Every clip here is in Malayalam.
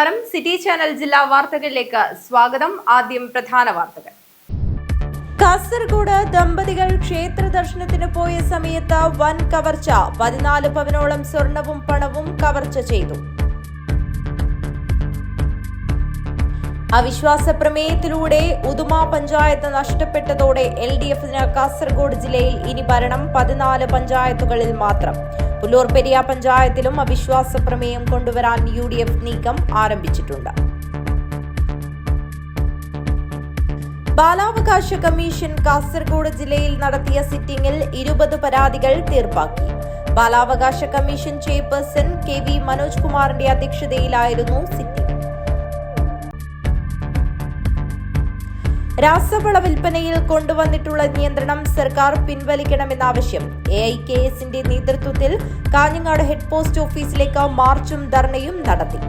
നമസ്കാരം. സിറ്റി ചാനൽ ജില്ലാ വാർത്തകളിലേക്ക് സ്വാഗതം. ആദ്യം പ്രധാന വാർത്തകൾ. കാസർഗോഡ് ദമ്പതികൾ ക്ഷേത്ര ദർശനത്തിന് പോയ സമയത്ത് വൻ കവർച്ച. 14 പവനോളം സ്വർണവും പണവും കവർച്ച ചെയ്തു. അവിശ്വാസ പ്രമേയത്തിലൂടെ ഉദുമ പഞ്ചായത്ത് നഷ്ടപ്പെട്ടതോടെ LDFന് കാസർഗോഡ് ജില്ലയിൽ ഇനി ഭരണം 14 പഞ്ചായത്തുകളിൽ മാത്രം. പുല്ലൂർപെരിയ പഞ്ചായത്തിലും അവിശ്വാസ പ്രമേയം കൊണ്ടുവരാൻ UDF നീക്കം ആരംഭിച്ചിട്ടുണ്ട്. ബാലാവകാശ കമ്മീഷൻ കാസർഗോഡ് ജില്ലയിൽ നടത്തിയ സിറ്റിംഗിൽ 20 പരാതികൾ തീർപ്പാക്കി. ബാലാവകാശ കമ്മീഷൻ ചെയർപേഴ്സൺ KV മനോജ് കുമാറിന്റെ അധ്യക്ഷതയിലായിരുന്നു സിറ്റിംഗ്. രാസവള വിൽപ്പനയിൽ കൊണ്ടുവന്നിട്ടുള്ള നിയന്ത്രണം സർക്കാർ പിൻവലിക്കണമെന്ന ആവശ്യം. AIKSന്റെ നേതൃത്വത്തിൽ കാഞ്ഞങ്ങാട് ഹെഡ് പോസ്റ്റ് ഓഫീസിലേക്ക് മാർച്ചും ധർണയും നടത്തി.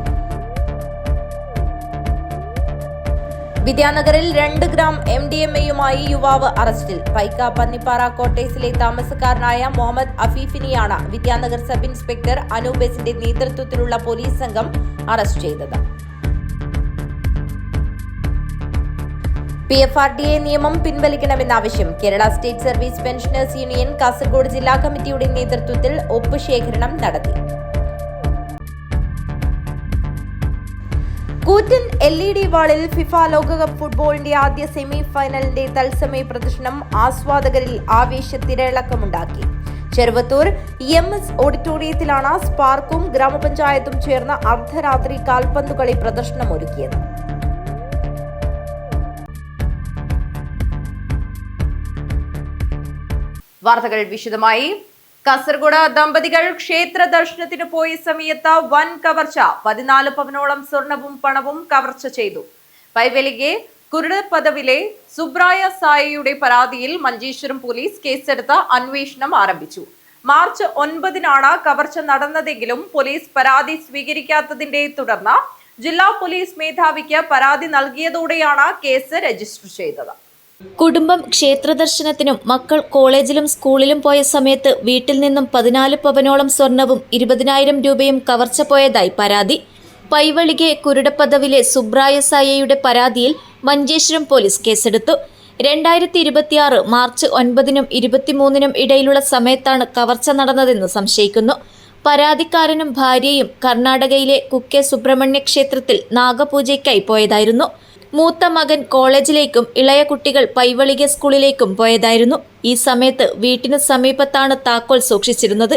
വിദ്യാനഗറിൽ 2 ഗ്രാം MDMAയുമായി യുവാവ് അറസ്റ്റിൽ. പൈക്ക പന്നിപ്പാറ കോട്ടേഴ്സിലെ താമസക്കാരനായ മുഹമ്മദ് അഫീഫിനെയാണ് വിദ്യാനഗർ സബ് ഇൻസ്പെക്ടർ അനൂപേസിന്റെ നേതൃത്വത്തിലുള്ള പോലീസ് സംഘം അറസ്റ്റ് ചെയ്തത്. PFRDA നിയമം പിൻവലിക്കണമെന്ന ആവശ്യം. Kerala state service pensioners union Kasaragod ജില്ലാ കമ്മിറ്റിയുടെ നേതൃത്വത്തിൽ ഒപ്പ് ശേഖരണം നടത്തി. കൂറ്റൻ LED വാളിൽ ഫിഫ ലോകകപ്പ് ഫുട്ബോളിന്റെ ആദ്യ സെമി ഫൈനലിന്റെ തത്സമയ പ്രദർശനം ആസ്വാദകരിൽ ആവേശത്തിരയിളക്കമുണ്ടാക്കി. ചെറുവത്തൂർ EMS ഓഡിറ്റോറിയത്തിലാണ് സ്പാർക്കും ഗ്രാമപഞ്ചായത്തും ചേർന്ന് അർദ്ധരാത്രി കാൽപന്തുകളി പ്രദർശനം ഒരുക്കിയത്. വാർത്തകൾ വിശദമായി. കാസർഗോഡ് ദമ്പതികൾ ക്ഷേത്ര ദർശനത്തിന് പോയ സമയത്ത് വൻ കവർച്ച. 14 പവനോളം സ്വർണവും പണവും കവർച്ച ചെയ്തു. പൈവലികെ കുരുടപ്പദവിലെ സുബ്രായ സായിയുടെ പരാതിയിൽ മഞ്ചേശ്വരം പോലീസ് കേസെടുത്ത് അന്വേഷണം ആരംഭിച്ചു. മാർച്ച് 9-നാണ് കവർച്ച നടന്നതെങ്കിലും പോലീസ് പരാതി സ്വീകരിക്കാത്തതിനെ തുടർന്ന് ജില്ലാ പോലീസ് മേധാവിക്ക് പരാതി നൽകിയതോടെയാണ് കേസ് രജിസ്റ്റർ ചെയ്തത്. കുടുംബം ക്ഷേത്രദർശനത്തിനും മക്കൾ കോളേജിലും സ്കൂളിലും പോയ സമയത്ത് വീട്ടിൽ നിന്നും 14 പവനോളം സ്വർണവും 20,000 രൂപയും കവർച്ച പോയതായി പരാതി. പൈവളികെ കുരുടപ്പദവിലെ സുബ്രായ സായയുടെ പരാതിയിൽ മഞ്ചേശ്വരം പോലീസ് കേസെടുത്തു. 2026 മാർച്ച് 9-നും 23-നും ഇടയിലുള്ള സമയത്താണ് കവർച്ച നടന്നതെന്ന് സംശയിക്കുന്നു. പരാതിക്കാരനും ഭാര്യയും കർണാടകയിലെ കുക്കെ സുബ്രഹ്മണ്യ ക്ഷേത്രത്തിൽ നാഗപൂജയ്ക്കായി പോയതായിരുന്നു. മൂത്ത മകൻ കോളേജിലേക്കും ഇളയ കുട്ടികൾ പൈവളിക സ്കൂളിലേക്കും പോയതായിരുന്നു. ഈ സമയത്ത് വീട്ടിന് സമീപത്താണ് താക്കോൽ സൂക്ഷിച്ചിരുന്നത്.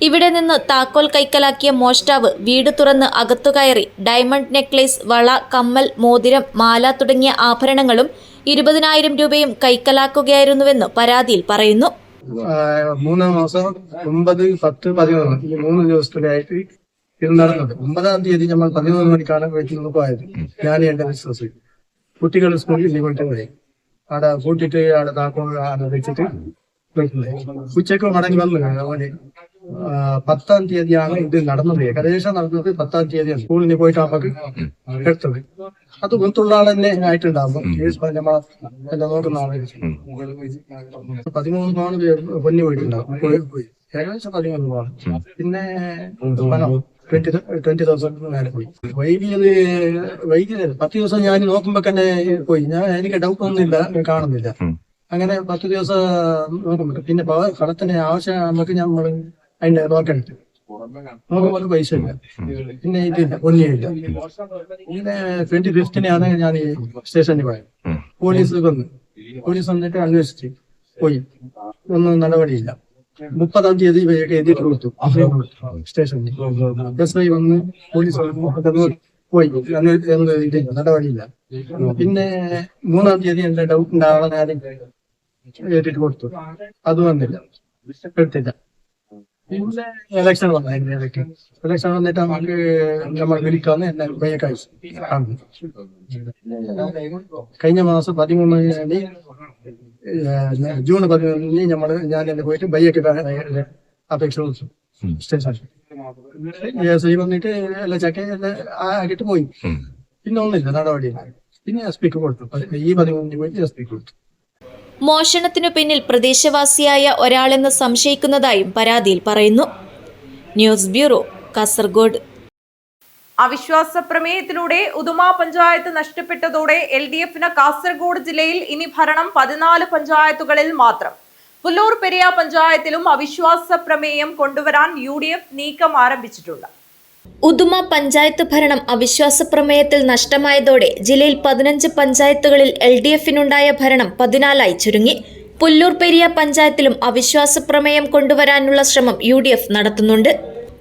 ഇവിടെ നിന്ന് താക്കോൽ കൈക്കലാക്കിയ മോഷ്ടാവ് വീട് തുറന്ന് അകത്തുകയറി ഡയമണ്ട് നെക്ലേസ്, വള, കമ്മൽ, മോതിരം, മാല തുടങ്ങിയ ആഭരണങ്ങളും 20,000 രൂപയും കൈക്കലാക്കുകയായിരുന്നുവെന്ന് പരാതിയിൽ പറയുന്നു. 3 മാസം 9, 10, 11 ഈ 3 ദിവസത്തിലായിട്ട് ഇത് നടന്നത്. 9-ാം തീയതി നമ്മൾ 11 മണിക്കാണ് വീട്ടിൽ നിന്ന് പോയത്. ഞാൻ എന്റെ ബിസിനസ് കുട്ടികൾ സ്കൂളിൽ കൊണ്ടു പോയി. അവിടെ കൂട്ടിട്ട് അവിടെ താക്കോൽ വെച്ചിട്ട് ഉച്ചക്ക് മടങ്ങി വന്നു. അവന് 10-ാം തീയതിയാണ് ഇത് നടന്നത്. ഏകദേശം നടന്നത് 10-ാം തീയതിയാണ്. സ്കൂളിൽ പോയിട്ട് നമുക്ക് എടുത്തത്. അത് ഗുത്തുള്ള ആൾ തന്നെ ആയിട്ടുണ്ടാകും. നോക്കുന്ന ആളെ 13 പവൻ പൊന്നു പോയിട്ടുണ്ടാകും. ഏകദേശം 13 പവൻ. പിന്നെ 20,000 മേലെ പോയി. വൈകിയത് 10 ദിവസം ഞാൻ നോക്കുമ്പോ തന്നെ പോയി. എനിക്ക് ഡൗട്ട് ഒന്നുമില്ല, കാണുന്നില്ല. അങ്ങനെ 10 ദിവസം നോക്കുമ്പോ പിന്നെ കടത്തിന്റെ ആവശ്യം നമുക്ക് നമ്മൾ അതിന്റെ നോക്കണ്ട നോക്കുമ്പോൾ പൈസ ഇല്ല. പിന്നെ ഇതില്ല, ഒന്നിയില്ല. പിന്നെ 25-നാണ് ഞാൻ ഈ സ്റ്റേഷനിൽ പോയത്. പോലീസ് വന്നിട്ട് അന്വേഷിച്ച് പോയി. ഒന്നും നടപടിയില്ല. 30-ാം തീയതി എഴുതിയിട്ട് കൊടുത്തു സ്റ്റേഷനിൽ. SI വന്ന് പോലീസ് പോയി. നടപടിയില്ല. പിന്നെ 3-ാം തീയതി എന്റെ ഡൗട്ട് ഉണ്ടാവണം ഞാൻ എഴുതിയിട്ട് കൊടുത്തു. അത് വന്നില്ല, എടുത്തില്ല. പിന്നെ ഇലക്ഷൻ വന്നു. ഇലക്ഷൻ വന്നിട്ട് നമുക്ക് നമ്മൾ വിളിക്കാന്ന് എന്നെ ബയ്യൊക്കെ അയച്ചു. കഴിഞ്ഞ മാസം 13 ജൂൺ 11 ഞാൻ എന്നെ പോയിട്ട് ബയ്യൊക്കെ അപേക്ഷ കൊടുത്തു സ്റ്റേഷൻ. SI വന്നിട്ട് എല്ലാ ചക്ക ആക്കിയിട്ട് പോയി. പിന്നെ ഒന്നില്ല, നടപടിയില്ല. പിന്നെ SP കൊടുത്തു. ഈ 13 പോയിട്ട് SP കൊടുത്തു. മോഷണത്തിനു പിന്നിൽ പ്രദേശവാസിയായ ഒരാളെന്ന് സംശയിക്കുന്നതായും പരാതിയിൽ പറയുന്നു. News bureau, Kasaragod. അവിശ്വാസ പ്രമേയത്തിലൂടെ ഉദുമ പഞ്ചായത്ത് നഷ്ടപ്പെട്ടതോടെ LDFന് കാസർഗോഡ് ജില്ലയിൽ ഇനി ഭരണം 14 പഞ്ചായത്തുകളിൽ മാത്രം. പുല്ലൂർ പെരിയ പഞ്ചായത്തിലും അവിശ്വാസ പ്രമേയം കൊണ്ടുവരാൻ UDF നീക്കം ആരംഭിച്ചിട്ടുണ്ട്. ഉദുമ പഞ്ചായത്ത് ഭരണം അവിശ്വാസ പ്രമേയത്തിൽ നഷ്ടമായതോടെ ജില്ലയിൽ 15 പഞ്ചായത്തുകളിൽ LDFനുണ്ടായ ഭരണം 14ആയി ചുരുങ്ങി. പുല്ലൂർ പെരിയ പഞ്ചായത്തിലും അവിശ്വാസ പ്രമേയം കൊണ്ടുവരാനുള്ള ശ്രമം UDF നടത്തുന്നുണ്ട്.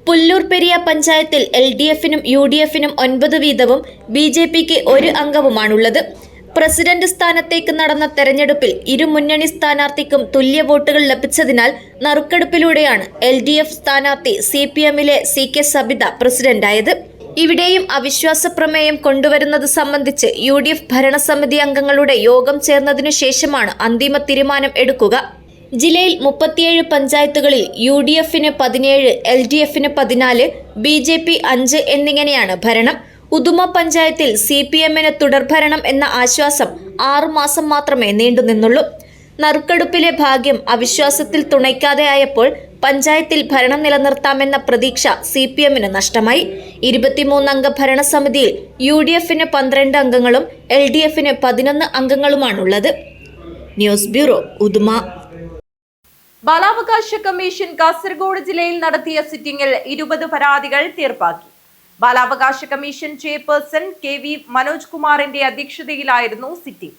പുല്ലൂർ പെരിയ പഞ്ചായത്തിൽ LDFനും UDFനും 9 വീതവും BJPക്ക് 1 അംഗവുമാണുള്ളത്. പ്രസിഡന്റ് സ്ഥാനത്തേക്ക് നടന്ന തെരഞ്ഞെടുപ്പിൽ ഇരു മുന്നണി സ്ഥാനാർത്ഥിക്കും തുല്യ വോട്ടുകൾ ലഭിച്ചതിനാൽ നറുക്കെടുപ്പിലൂടെയാണ് LDF സ്ഥാനാർത്ഥി CPMലെ CK സബിത പ്രസിഡന്റായത്. ഇവിടെയും അവിശ്വാസ പ്രമേയം കൊണ്ടുവരുന്നത് സംബന്ധിച്ച് UDF ഭരണസമിതി അംഗങ്ങളുടെ യോഗം ചേർന്നതിനു ശേഷമാണ് അന്തിമ തീരുമാനം എടുക്കുക. ജില്ലയിൽ 37 പഞ്ചായത്തുകളിൽ UDFന് 17, LDFന് 14, BJP 5 എന്നിങ്ങനെയാണ് ഭരണം. ഉദുമ പഞ്ചായത്തിൽ CPMന് തുടർഭരണം എന്ന ആശ്വാസം 6 മാസം മാത്രമേ നീണ്ടുനിന്നുള്ളൂ. നറുക്കെടുപ്പിലെ ഭാഗ്യം അവിശ്വാസത്തിൽ തുണയ്ക്കാതെ ആയപ്പോൾ പഞ്ചായത്തിൽ ഭരണം നിലനിർത്താമെന്ന പ്രതീക്ഷ CPMന് നഷ്ടമായി. 23 അംഗ ഭരണസമിതിയിൽ UDFന് 12 അംഗങ്ങളും LDFന് 11 അംഗങ്ങളുമാണുള്ളത്. News bureau, Uduma. ബാലാവകാശ കമ്മീഷൻ കാസർഗോഡ് ജില്ലയിൽ നടത്തിയ സിറ്റിംഗിൽ 20 പരാതികൾ തീർപ്പാക്കി. ബാലാവകാശ കമ്മീഷൻ ചെയർപേഴ്സൺ KV മനോജ് കുമാറിന്റെ അധ്യക്ഷതയിലായിരുന്നു സിറ്റിംഗ്.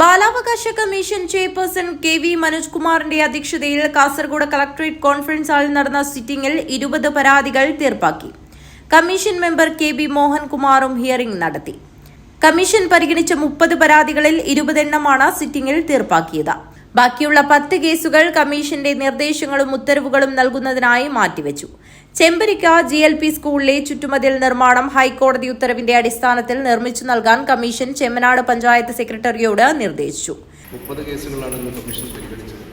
ബാലാവകാശ കമ്മീഷൻ ചെയർപേഴ്സൺ KV മനോജ് കുമാറിന്റെ അധ്യക്ഷതയിൽ കാസർഗോഡ് കളക്ടറേറ്റ് കോൺഫറൻസ് ഹാളിൽ നടന്ന സിറ്റിംഗിൽ 20 പരാതികൾ തീർപ്പാക്കി. കമ്മീഷൻ മെമ്പർ KB മോഹൻകുമാറും ഹിയറിംഗ് നടത്തി. കമ്മീഷൻ പരിഗണിച്ച 30 പരാതികളിൽ 20 എണ്ണമാണ് സിറ്റിംഗിൽ തീർപ്പാക്കിയത്. ബാക്കിയുള്ള 10 കേസുകൾ കമ്മീഷന്റെ നിർദ്ദേശങ്ങളും ഉത്തരവുകളും നൽകുന്നതിനായി മാറ്റിവെച്ചു. ചെമ്പരിക്ക GLP സ്കൂളിലെ ചുറ്റുമതിൽ നിർമ്മാണം ഹൈക്കോടതി ഉത്തരവിന്റെ അടിസ്ഥാനത്തിൽ നിർമ്മിച്ചു നൽകാൻ കമ്മീഷൻ ചെമ്മനാട് പഞ്ചായത്ത് സെക്രട്ടറിയോട് നിർദ്ദേശിച്ചു. 30 കേസുകളാണ് ഇന്ന് കമ്മീഷൻ പരിഗണിച്ചത്.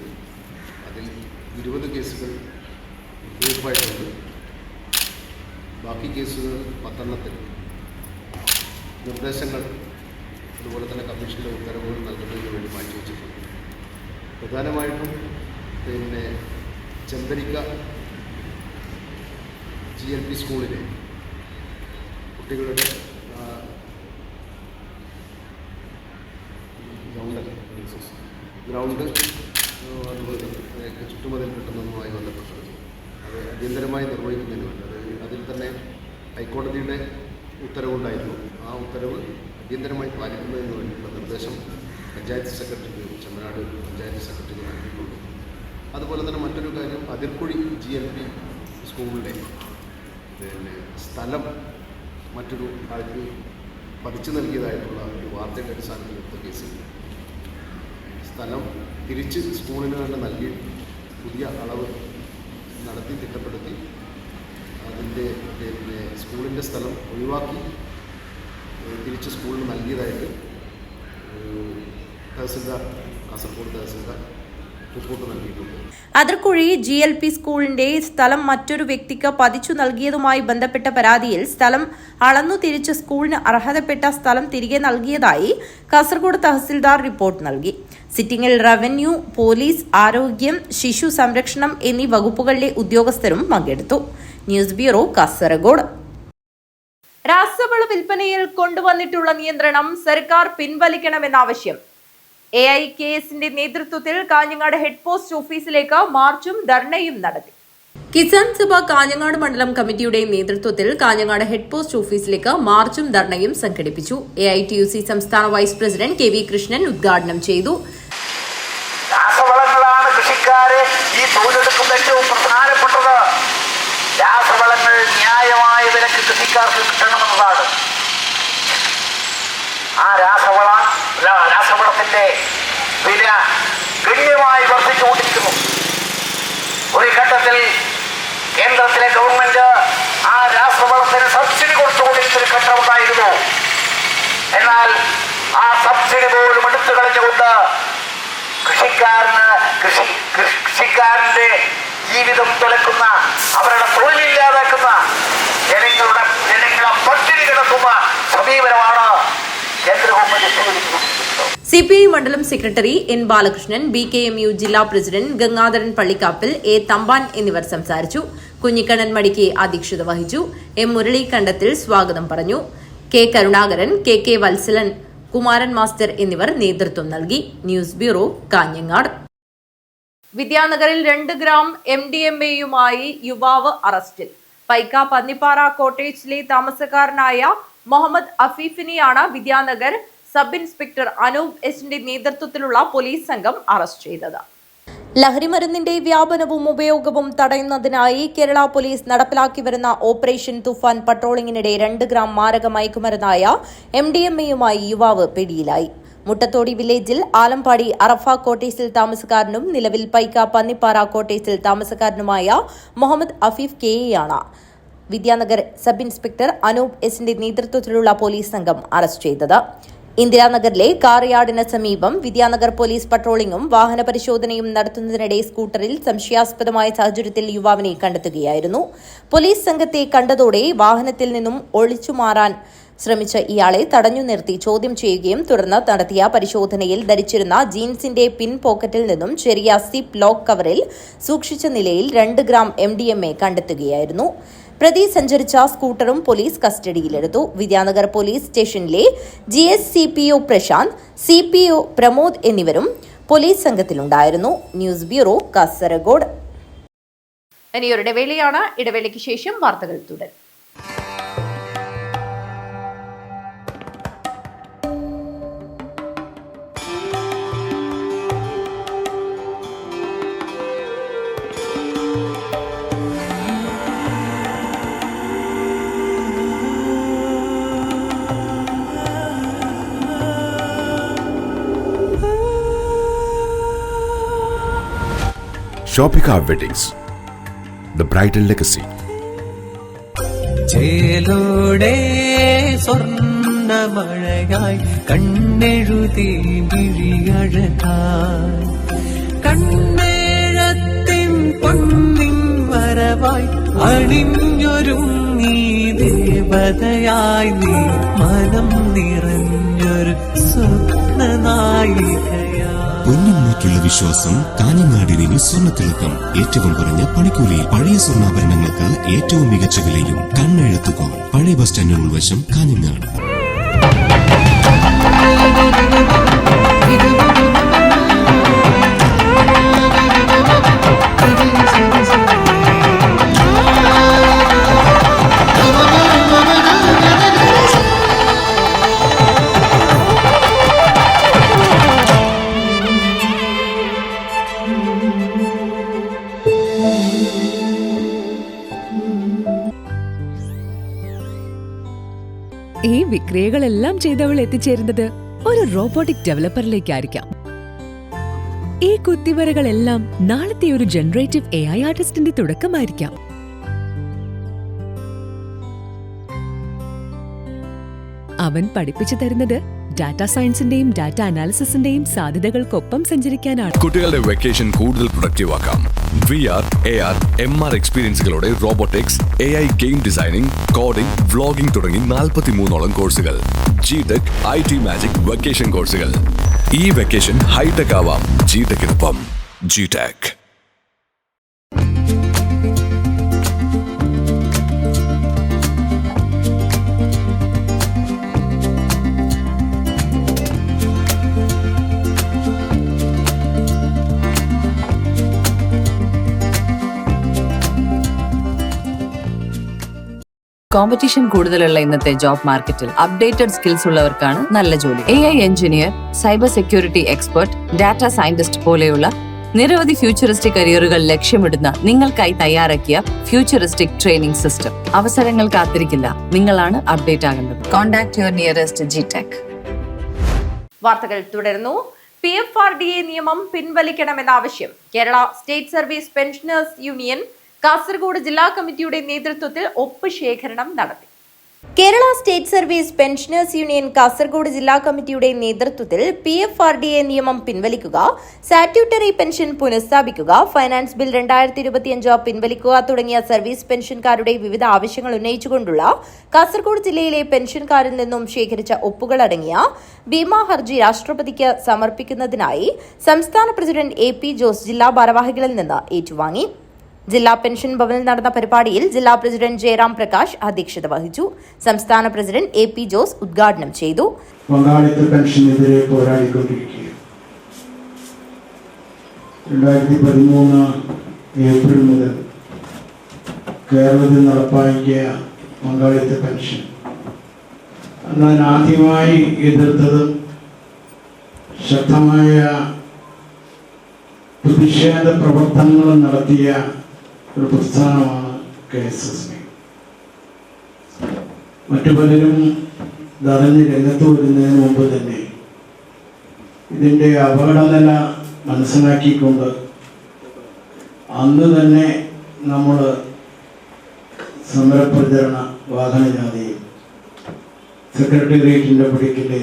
അതിൽ 20 കേസുകൾ തീർപ്പായിട്ടുണ്ട്. ബാക്കി കേസുകൾ 10 നിർദ്ദേശങ്ങൾ അതുപോലെ തന്നെ കമ്മീഷന്റെ ഉത്തരവുകൾ നൽകുന്നതിന് വേണ്ടി മാറ്റിവെച്ചിട്ടുണ്ട്. പ്രധാനമായിട്ടും ചെമ്പരിക്ക GLP സ്കൂളിലെ കുട്ടികളുടെ ഗ്രൗണ്ട് ചുറ്റുമതിൽ കിട്ടുന്നതുമായി ബന്ധപ്പെട്ടത് അത് അടിയന്തരമായി നിർവഹിക്കുന്നതിന് വേണ്ടി അതിൽ തന്നെ ഹൈക്കോടതിയുടെ ഉത്തരവുണ്ടായിരുന്നു. ആ ഉത്തരവ് അടിയന്തരമായി പാലിക്കുന്നതിന് വേണ്ടിയുള്ള നിർദ്ദേശം പഞ്ചായത്ത് സെക്രട്ടറിക്ക് ചെമ്മനാട് പഞ്ചായത്ത് സെക്രട്ടറിക്ക് നൽകിയിട്ടുണ്ട്. അതുപോലെ തന്നെ മറ്റൊരു കാര്യം, അതിർക്കുഴി GLP സ്കൂളിലെ സ്ഥലം മറ്റൊരു ആൾക്ക് പതിച്ചു നൽകിയതായിട്ടുള്ള ഒരു വാർത്തയുടെ അടിസ്ഥാനത്തിൽ എടുത്ത കേസിൽ സ്ഥലം തിരിച്ച് സ്കൂളിന് തന്നെ നൽകി പുതിയ അളവ് നടത്തി തിട്ടപ്പെടുത്തി അതിൻ്റെ സ്കൂളിൻ്റെ സ്ഥലം ഒഴിവാക്കി തിരിച്ച് സ്കൂളിന് നൽകിയതായിട്ട് തഹസിൽദാർ, കാസർഗോഡ് തഹസിൽദാർ റിപ്പോർട്ട് നൽകിയിട്ടുണ്ട്. അതിർക്കുഴി GLP സ്കൂളിന്റെ സ്ഥലം മറ്റൊരു വ്യക്തിക്ക് പതിച്ചു നൽകിയതുമായി ബന്ധപ്പെട്ട പരാതിയിൽ സ്ഥലം അളന്നു തിരിച്ച് സ്കൂളിന് അർഹതപ്പെട്ട സ്ഥലം തിരികെ നൽകിയതായി കാസർഗോഡ് തഹസിൽദാർ റിപ്പോർട്ട് നൽകി. സിറ്റിംഗിൽ റവന്യൂ, പോലീസ്, ആരോഗ്യം, ശിശു സംരക്ഷണം എന്നീ വകുപ്പുകളിലെ ഉദ്യോഗസ്ഥരും പങ്കെടുത്തു. News bureau, Kasaragod. രാസവള വിൽപ്പനയിൽ കൊണ്ടുവന്നിട്ടുള്ള നിയന്ത്രണം സർക്കാർ പിൻവലിക്കണമെന്നാവശ്യം. AIKSന്റെ നേതൃത്വത്തിൽ കാഞ്ഞങ്ങാട് ഹെഡ് പോസ്റ്റ് ഓഫീസിലേക്ക് മാർച്ചും ധർണയും നടത്തി. കിസാൻ സഭ കാഞ്ഞങ്ങാട് മണ്ഡലം കമ്മിറ്റിയുടെ നേതൃത്വത്തിൽ കാഞ്ഞങ്ങാട് ഹെഡ് പോസ്റ്റ് ഓഫീസിലേക്ക് മാർച്ചും ധർണയും സംഘടിപ്പിച്ചു. AITUC സംസ്ഥാന വൈസ് പ്രസിഡന്റ് KV കൃഷ്ണൻ ഉദ്ഘാടനം ചെയ്തു. രാസവളങ്ങളാണ് കൃഷിക്കാരെ ഈ തൊഴിലെടുക്കുന്ന ഏറ്റവും പ്രധാനപ്പെട്ടത്. രാസവളങ്ങൾ ന്യായമായ വിലക്ക് കൃഷിക്കാർക്ക് കിട്ടണമെന്നതാണ്. ആ രാസവളത്തിന്റെ വില ഗണ്യമായി വർദ്ധിച്ചുകൊണ്ടിരിക്കുന്നു. ഒരു ഘട്ടത്തിൽ കേന്ദ്രത്തിലെ ഗവൺമെന്റ് ആ രാസവളത്തിന് സബ്സിഡി കൊടുത്തുകൊണ്ടിരിക്കുന്ന ഘട്ടം ഉണ്ടായിരുന്നു. എന്നാൽ ആ സബ്സിഡി പോലും എടുത്തു കളഞ്ഞുകൊണ്ട് കൃഷിക്കാരന്റെ ജീവിതം തുലക്കുന്ന, അവരുടെ തൊഴിലില്ലാതാക്കുന്ന, ജനങ്ങളെ പട്ടിണി കിടക്കുന്ന സമീപനമാണ് കേന്ദ്ര ഗവൺമെന്റ് സ്വീകരിക്കുന്നത്. കേട്ടോ. CPI മണ്ഡലം സെക്രട്ടറി N. ബാലകൃഷ്ണൻ, BKMU ജില്ലാ പ്രസിഡന്റ് ഗംഗാധരൻ പള്ളിക്കാപ്പിൽ, A. തമ്പാൻ എന്നിവർ സംസാരിച്ചു. കുഞ്ഞിക്കണ്ണൻ മടിക്ക് അധ്യക്ഷത വഹിച്ചു. M. മുരളി കണ്ടത്തിൽ സ്വാഗതം പറഞ്ഞു. K. Karunakaran, KK Valsalan, Kumaran master എന്നിവർ നേതൃത്വം നൽകി. News bureau, Kanhangad. വിദ്യാനഗറിൽ 2 ഗ്രാം MDMA-യുമായി യുവാവ് അറസ്റ്റിൽ. പൈക്ക പന്നിപ്പാറ കോട്ടേജിലെ താമസക്കാരനായ മുഹമ്മദ് അഫീഫിനെയാണ് വിദ്യാനഗർ സബ് ഇൻസ്പെക്ടർ അനൂപ് എസിന്റെ നേതൃത്വത്തിലുള്ള പോലീസ് സംഘം അറസ്റ്റ് ചെയ്തത്. ലഹരിമരുന്നിന്റെ വ്യാപനവും ഉപയോഗവും തടയുന്നതിനായി കേരള പോലീസ് നടപ്പിലാക്കി വരുന്ന ഓപ്പറേഷൻ തുഫാൻ പട്രോളിംഗിനിടെ 2 ഗ്രാം മാരക മയക്കുമരുന്നായ MDMA-യുമായി യുവാവ് പിടിയിലായി. മുട്ടത്തോടി വില്ലേജിൽ ആലമ്പാടി അറഫ കോട്ടേസിൽ താമസക്കാരനും നിലവിൽ പൈക്ക പന്നിപ്പാറ കോട്ടേസിൽ താമസക്കാരനുമായ മുഹമ്മദ് അഫീഫ് കെയെയാണ് വിദ്യാനഗർ സബ് ഇൻസ്പെക്ടർ അനൂപ് എസിന്റെ നേതൃത്വത്തിലുള്ള പോലീസ് സംഘം അറസ്റ്റ് ചെയ്തത്. ഇന്ദിരാനഗറിലെ കാർയാർഡിന് സമീപം വിദ്യാനഗർ പോലീസ് പട്രോളിംഗും വാഹന പരിശോധനയും നടത്തുന്നതിനിടെ സ്കൂട്ടറിൽ സംശയാസ്പദമായ സാഹചര്യത്തിൽ യുവാവിനെ കണ്ടെത്തുകയായിരുന്നു. പോലീസ് സംഘത്തെ കണ്ടതോടെ വാഹനത്തിൽ നിന്നും ഒളിച്ചുമാറാൻ ശ്രമിച്ച ഇയാളെ തടഞ്ഞു നിർത്തി ചോദ്യം ചെയ്യുകയും തുടർന്ന് നടത്തിയ പരിശോധനയിൽ ധരിച്ചിരുന്ന ജീൻസിന്റെ പിൻ പോക്കറ്റിൽ നിന്നും ചെറിയ സിപ്പ് ലോക്ക് കവറിൽ സൂക്ഷിച്ച നിലയിൽ 2 ഗ്രാം MDMA കണ്ടെത്തുകയായിരുന്നു. പ്രതി സഞ്ചരിച്ച സ്കൂട്ടറും പോലീസ് കസ്റ്റഡിയിലെടുത്തു. വിദ്യാനഗർ പോലീസ് സ്റ്റേഷനിലെ GSCPO പ്രശാന്ത്, CPO പ്രമോദ് എന്നിവരും പോലീസ് സംഘത്തിലുണ്ടായിരുന്നു. News bureau, Kasaragod. ഇനിയൊരു ഇടവേളയാണ്. ഇടവേളയ്ക്ക് ശേഷം വാർത്തകൾ തുടരും. Shopika Weddings, the bridal legacy. ചേലോടെ സ്വർണ്ണമഴയായി കണ്ണെഴുതി വിഴിയഴകായി കണ്ണേഴത്തിൻ പൊന്നിൻ വരവായി അണിഞ്ഞൊരുങ്ങി ദേവതയായി നീ മനം നിറഞ്ഞൊരു സ്വപ്നനായികയായി. പൊന്നിന്മേറ്റുള്ള വിശ്വാസം കാഞ്ഞങ്ങാടിന് സ്വർണ്ണത്തിളക്കം. ഏറ്റവും കുറഞ്ഞ പണിക്കൂലിയിൽ പഴയ സ്വർണ്ണാഭരണങ്ങൾക്ക് ഏറ്റവും മികച്ച വിലയും. കണ്ണെഴുത്തുകോൺ, പഴയ ബസ് സ്റ്റാൻഡിന് ഉൾവശം, കാഞ്ഞങ്ങാട്. ഈ വിക്രിയകളെല്ലാം ചെയ്തവൾ എത്തിച്ചേരുന്നത് ഒരു റോബോട്ടിക് ഡെവലപ്പറിലേക്കായിരിക്കാം. ഈ കുത്തിവരകളെല്ലാം നാളത്തെ ഒരു ജനറേറ്റീവ് AI ആർട്ടിസ്റ്റിന്റെ തുടക്കമായിരിക്കാം. അവൻ പഠിപ്പിച്ചു തരുന്നത് ഡാറ്റാ സയൻസിന്റെയും ഡാറ്റ അനാലിസിസിന്റെയും സാധ്യതകൾക്കൊപ്പം സഞ്ചരിക്കാനാണ്. കുട്ടികളുടെ വെക്കേഷൻ കൂടുതൽ പ്രൊഡക്റ്റീവ് ആക്കാം. VR, AR, MR എക്സ്പീരിയൻസുകളോടെ robotics, AI game designing, coding, vlogging തുടങ്ങി 43ഓളം കോഴ്സുകൾ. GTech, IT മാജിക് വെക്കേഷൻ കോഴ്സുകൾ. ഈ വെക്കേഷൻ ഹൈടെക് ആവാം GTechനൊപ്പം. GTech. കോമ്പറ്റീഷൻ കൂടുതലുള്ള ഇന്നത്തെ ജോബ് മാർക്കറ്റിൽ അപ്ഡേറ്റഡ് സ്കിൽസ് ഉള്ളവർക്കാണ് നല്ല ജോലി. AI engineer, cyber security expert, data scientist പോലെയുള്ള നിരവധി ഫ്യൂച്ചറിസ്റ്റിക് കരിയറുകൾ ലക്ഷ്യമിടുന്ന നിങ്ങൾക്കായി തയ്യാറാക്കിയ ഫ്യൂച്ചറിസ്റ്റിക് ട്രെയിനിംഗ് സിസ്റ്റം. അവസരങ്ങൾ കാത്തിരിക്കില്ല, നിങ്ങളാണ് അപ്ഡേറ്റ് ആകേണ്ടത്. Contact your nearest GTech. വാർത്തകൾ തുടരുന്നു. PFRDA നിയമം പിൻവലിക്കണമെന്ന ആവശ്യം Kerala state service pensioners union Kasaragod ജില്ലാ കമ്മിറ്റിയുടെ നേതൃത്വത്തിൽ ഒപ്പ് ശേഖരണം നടത്തി. Kerala state service pensioners union Kasaragod ജില്ലാ കമ്മിറ്റിയുടെ നേതൃത്വത്തിൽ PFRDA നിയമം പിൻവലിക്കുക, സ്റ്റാറ്റ്യൂട്ടറി പെൻഷൻ പുനഃസ്ഥാപിക്കുക, ഫൈനാൻസ് ബിൽ 2025 പിൻവലിക്കുക തുടങ്ങിയ സർവീസ് പെൻഷൻകാരുടെ വിവിധ ആവശ്യങ്ങൾ ഉന്നയിച്ചുകൊണ്ടുള്ള കാസർഗോഡ് ജില്ലയിലെ പെൻഷൻകാരിൽ നിന്നും ശേഖരിച്ച ഒപ്പുകളടങ്ങിയ ഭീമാ ഹർജി രാഷ്ട്രപതിക്ക് സമർപ്പിക്കുന്നതിനായി സംസ്ഥാന പ്രസിഡന്റ് AP ജോസ് ജില്ലാ ഭാരവാഹികളിൽ നിന്ന് ഏറ്റുവാങ്ങി. ജില്ലാ പെൻഷൻ ഭവനിൽ നടന്ന പരിപാടിയിൽ ജില്ലാ പ്രസിഡന്റ് ജയറാം പ്രകാശ് അധ്യക്ഷത വഹിച്ചു. സംസ്ഥാന പ്രസിഡന്റ് AP ജോസ് ഉദ്ഘാടനം ചെയ്തു. പങ്കാളിത്ത പെൻഷനെതിരെ പോരാടിക്കൊണ്ടിരിക്കുകയാണ്. 2013 ഏപ്രിൽ മുതൽ കേരളത്തിൽ നടപ്പാക്കിയ പങ്കാളിത്ത പെൻഷൻ അതിനാദ്യമായി എതിർത്തതും ശക്തമായ പ്രതിഷേധ പ്രവർത്തനങ്ങൾ നടത്തിയ ഒരു പ്രസ്ഥാനമാണ് KSSB. മറ്റു പലരും ധറഞ്ഞ് രംഗത്ത് വരുന്നതിന് മുമ്പ് തന്നെ ഇതിൻ്റെ അപകടനില മനസ്സിലാക്കിക്കൊണ്ട് അന്ന് തന്നെ നമ്മൾ സമരപ്രചരണ വാഹനജാഥയും സെക്രട്ടേറിയറ്റിൻ്റെ പടിക്കലെ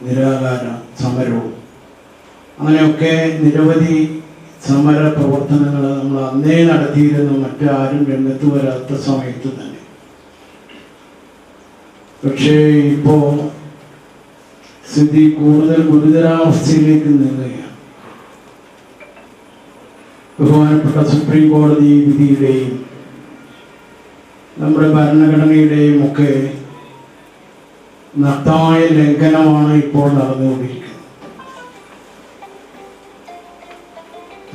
നിരാകാര സമരവും അങ്ങനെയൊക്കെ നിരവധി സമര പ്രവർത്തനങ്ങൾ നമ്മൾ അന്നേ നടത്തിയിരുന്നു, മറ്റാരും രംഗത്ത് വരാത്ത സമയത്ത് തന്നെ. പക്ഷേ ഇപ്പോൾ സ്ഥിതി കൂടുതൽ ഗുരുതരാവസ്ഥയിലേക്ക് നീങ്ങുകയാണ്. ബഹുമാനപ്പെട്ട സുപ്രീം കോടതി വിധിയുടെയും നമ്മുടെ ഭരണഘടനയുടെയും ഒക്കെ നഗ്നമായ ലംഘനമാണ് ഇപ്പോൾ നടന്നുകൊണ്ടിരിക്കുന്നത്.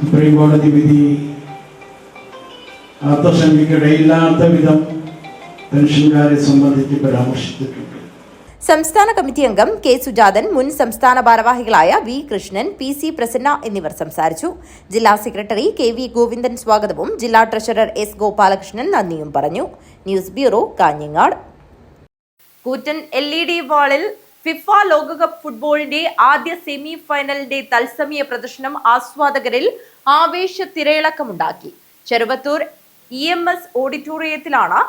സുപ്രീം കോടതി വിധി അർത്ഥശങ്കയ്ക്കിടയില്ലാത്ത വിധം പെൻഷൻകാരെ സംബന്ധിച്ച് പരാമർശിച്ചിട്ടുണ്ട്. സംസ്ഥാന കമ്മിറ്റി അംഗം K. സുജാതൻ, മുൻ സംസ്ഥാന ഭാരവാഹികളായ V. കൃഷ്ണൻ, PC. പ്രസന്ന എന്നിവർ സംസാരിച്ചു. ജില്ലാ സെക്രട്ടറി KV. ഗോവിന്ദൻ സ്വാഗതവും ജില്ലാ ട്രഷറർ S. ഗോപാലകൃഷ്ണൻ നന്ദിയും പറഞ്ഞു. News bureau, Kanhangad. കൂറ്റൻ LED വാളിൽ ഫിഫ ലോകകപ്പ് ഫുട്ബോളിന്റെ ആദ്യ സെമി ഫൈനലിന്റെ തത്സമയ പ്രദർശനം ആസ്വാദകരിൽ ആവേശത്തിരയിളക്കമുണ്ടാക്കി. ചെറുവത്തൂർ EMS ഓഡിറ്റോറിയത്തിലാണ്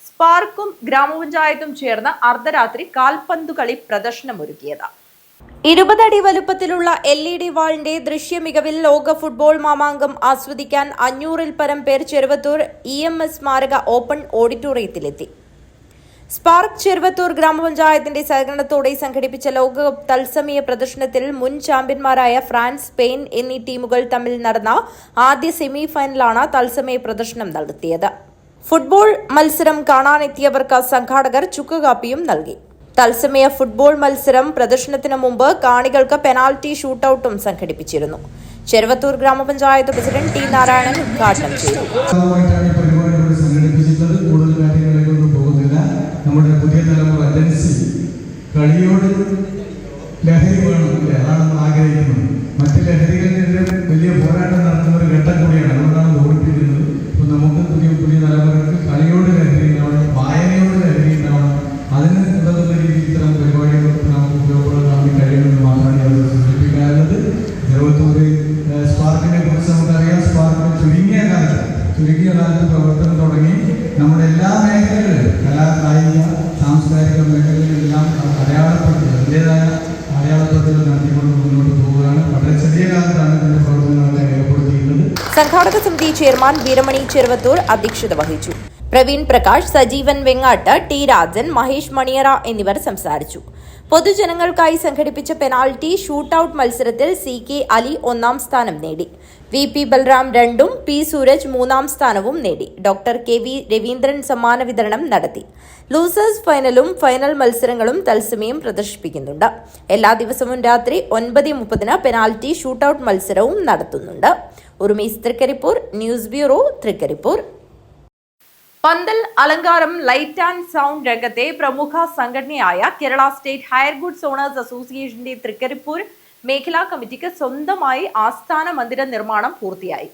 സ്പാർക്കും ഗ്രാമപഞ്ചായത്തും ചേർന്ന് അർദ്ധരാത്രി കാൽപന്തുകളി പ്രദർശനമൊരുക്കിയത്. 20 അടി വലുപ്പത്തിലുള്ള LED വാളിന്റെ ദൃശ്യമികവിൽ ലോക ഫുട്ബോൾ മാമാങ്കം ആസ്വദിക്കാൻ 500-ൽ പരം പേർ ചെറുവത്തൂർ EMS സ്മാരക ഓപ്പൺ ഓഡിറ്റോറിയത്തിലെത്തി. സ്പാർക്ക് ചെറുവത്തൂർ ഗ്രാമപഞ്ചായത്തിന്റെ സഹകരണത്തോടെ സംഘടിപ്പിച്ച ലോകകപ്പ് തത്സമയ പ്രദർശനത്തിൽ മുൻ ചാമ്പ്യന്മാരായ ഫ്രാൻസ്, സ്പെയിൻ എന്നീ ടീമുകൾ തമ്മിൽ നടന്ന ആദ്യ സെമി ഫൈനലാണ് തത്സമയ പ്രദർശനം നടത്തിയത്. ഫുട്ബോൾ മത്സരം കാണാനെത്തിയവർക്ക് സംഘാടകർ ചുക്കുകാപ്പിയും നൽകി. തത്സമയ ഫുട്ബോൾ മത്സരം പ്രദർശനത്തിന് മുമ്പ് കാണികൾക്ക് പെനാൽറ്റി ഷൂട്ടൌട്ടും സംഘടിപ്പിച്ചിരുന്നു. ചെറുവത്തൂർ ഗ്രാമപഞ്ചായത്ത് പ്രസിഡന്റ് T. നാരായണൻ ഉദ്ഘാടനം ചെയ്തു. നമ്മുടെ പുതിയ തലമുറ കളിയോട് ലഹരി വേണം, അതാണ് നമ്മൾ ആഗ്രഹിക്കുന്നത്. മറ്റ് ലഹരികളിൽ വലിയ പോരാട്ടം നടത്തുന്ന ഒരു ഘട്ടം കൂടിയാണ്, അതുകൊണ്ടാണ് ഓടിപ്പിക്കുന്നത്. അപ്പോൾ നമുക്ക് പുതിയ തലമുറക്ക് കളിയോട് ലഹരി ഉണ്ടാവണം, വായനയോട് ലഹരി ഉണ്ടാവണം. അതിന് ഉതകുന്ന രീതിയിൽ ഇത്തരം പരിപാടികൾക്ക് നമുക്ക് ഉപയോഗപ്രദമാകാൻ കഴിയുമെന്ന് മാത്രമാണ് അവർ സൂചിപ്പിക്കാറുള്ളത്. ചെറുവത്തൂർ സ്പാർക്കിനെ കുറിച്ച് നമുക്കറിയാം. സ്പാർക്കിന് ചുരുങ്ങിയ കാലത്ത് പ്രവർത്തനം തുടങ്ങി നമ്മുടെ എല്ലാ മേഖലകളിലും കലാ, കായിക, സാംസ്കാരിക മേഖലകളിലെല്ലാം അടയാളപ്പെടുത്തി അതിൻ്റെതായ അടയാളപ്പെടുത്തൽ നടത്തിക്കൊണ്ട് മുന്നോട്ട് പോവുകയാണ്. വളരെ ചെറിയ കാലത്താണ് ഇതിന്റെ പ്രവർത്തനങ്ങളെ ഏർപ്പെടുത്തിയിരുന്നത്. സംഘാടക സമിതി ചെയർമാൻ വീരമണി ചെറുവത്തൂർ അധ്യക്ഷത വഹിച്ചു. പ്രവീൺ പ്രകാശ്, സജീവൻ വെങ്ങാട്ട്, T. രാജൻ, മഹേഷ് മണിയറ എന്നിവർ സംസാരിച്ചു. പൊതുജനങ്ങൾക്കായി സംഘടിപ്പിച്ച പെനാൽറ്റി ഷൂട്ടൌട്ട് മത്സരത്തിൽ CK അലി 1-ാം സ്ഥാനം നേടി. VP Balram 2-ഉം P. സൂരജ് 3-ാം സ്ഥാനവും നേടി. ഡോക്ടർ KV രവീന്ദ്രൻ സമ്മാന വിതരണം നടത്തി. ലൂസേഴ്സ് ഫൈനലും ഫൈനൽ മത്സരങ്ങളും തത്സമയം പ്രദർശിപ്പിക്കുന്നുണ്ട്. എല്ലാ ദിവസവും രാത്രി 9:30 പെനാൽറ്റി ഷൂട്ടൌട്ട് മത്സരവും നടത്തുന്നുണ്ട്. ഉറുമീസ് തൃക്കരിപ്പൂർ, ന്യൂസ് ബ്യൂറോ, തൃക്കരിപ്പൂർ. പന്തൽ അലങ്കാരം ലൈറ്റ് ആൻഡ് സൗണ്ട് രംഗത്തെ പ്രമുഖ സംഘടനയായ Kerala state hire goods owners അസോസിയേഷന്റെ തൃക്കരിപ്പൂർ മേഖലാ കമ്മിറ്റിക്ക് സ്വന്തമായി ആസ്ഥാന മന്ദിര നിർമ്മാണം പൂർത്തിയായി.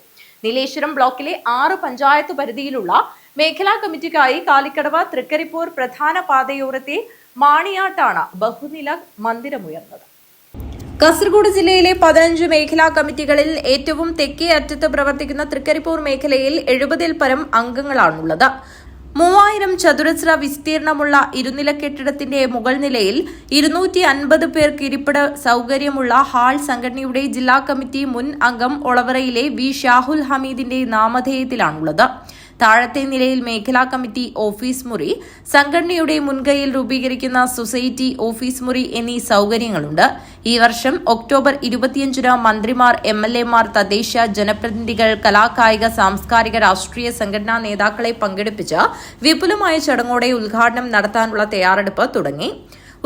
നീലേശ്വരം ബ്ലോക്കിലെ 6 പഞ്ചായത്ത് പരിധിയിലുള്ള മേഖലാ കമ്മിറ്റിക്കായി കാലിക്കടവ് തൃക്കരിപ്പൂർ പ്രധാന പാതയോരത്തെ മാണിയാട്ടാണ് ബഹുനില മന്ദിരമുയർന്നത്. കാസർഗോഡ് ജില്ലയിലെ 15 മേഖലാ കമ്മിറ്റികളിൽ ഏറ്റവും തെക്കേ അറ്റത്ത് പ്രവർത്തിക്കുന്ന തൃക്കരിപ്പൂർ മേഖലയിൽ 70-ൽ പരം അംഗങ്ങളാണുള്ളത്. 3000 ചതുരശ്ര വിസ്തീർണമുള്ള ഇരുനില കെട്ടിടത്തിന്റെ മുകൾ നിലയിൽ 250 പേർക്ക് ഇരിപ്പിട സൗകര്യമുള്ള ഹാൾ സംഘടനയുടെ ജില്ലാ കമ്മിറ്റി മുൻ അംഗം ഒളവറയിലെ വി ഷാഹുൽ ഹമീദിന്റെ നാമധേയത്തിലാണുള്ളത്. താഴത്തെ നിലയിൽ മേഖലാ കമ്മിറ്റി ഓഫീസ് മുറി, സംഘടനയുടെ മുൻകൈയിൽ രൂപീകരിക്കുന്ന സൊസൈറ്റി ഓഫീസ് മുറി എന്നീ സൗകര്യങ്ങളുണ്ട്. ഈ വർഷം ഒക്ടോബർ 25 മന്ത്രിമാർ, MLA-മാർ, തദ്ദേശ ജനപ്രതിനിധികൾ, കലാകായിക, സാംസ്കാരിക, രാഷ്ട്രീയ സംഘടനാ നേതാക്കളെ പങ്കെടുപ്പിച്ച് വിപുലമായ ചടങ്ങോടെ ഉദ്ഘാടനം നടത്താനുള്ള തയ്യാറെടുപ്പ് തുടങ്ങി.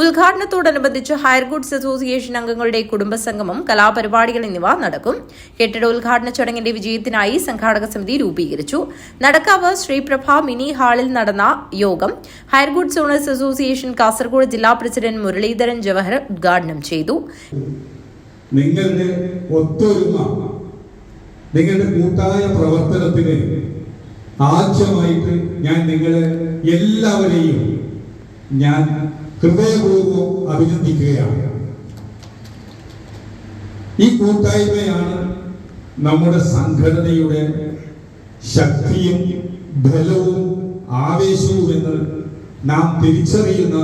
ഉദ്ഘാടനത്തോടനുബന്ധിച്ച് ഹയർ ഗുഡ്സ് അസോസിയേഷൻ അംഗങ്ങളുടെ കുടുംബസംഗമം, കലാപരിപാടികൾ എന്നിവ നടക്കും. കെട്ടിട ഉദ്ഘാടന ചടങ്ങിന്റെ വിജയത്തിനായി സംഘാടക സമിതി രൂപീകരിച്ചു. നടക്കാവ് ശ്രീപ്രഭ മിനി ഹാളിൽ നടന്ന യോഗം hire goods owners association Kasaragod ജില്ലാ പ്രസിഡന്റ് മുരളീധരൻ ജവഹർ ഉദ്ഘാടനം ചെയ്തു. നിങ്ങളുടെ ഒത്തൊരുമ, നിങ്ങളുടെ കൂട്ടായ പ്രവർത്തനത്തിന് ആദ്യമായിട്ട് ഞാൻ നിങ്ങളെ എല്ലാവരെയും ഞാൻ ഹൃദയപൂർവ്വം അഭിനന്ദിക്കുകയാണ്. ഈ കൂട്ടായ്മയാണ് നമ്മുടെ സംഘടനയുടെ ശക്തിയും ബലവും ആവേശവും എന്ന് നാം തിരിച്ചറിയുന്ന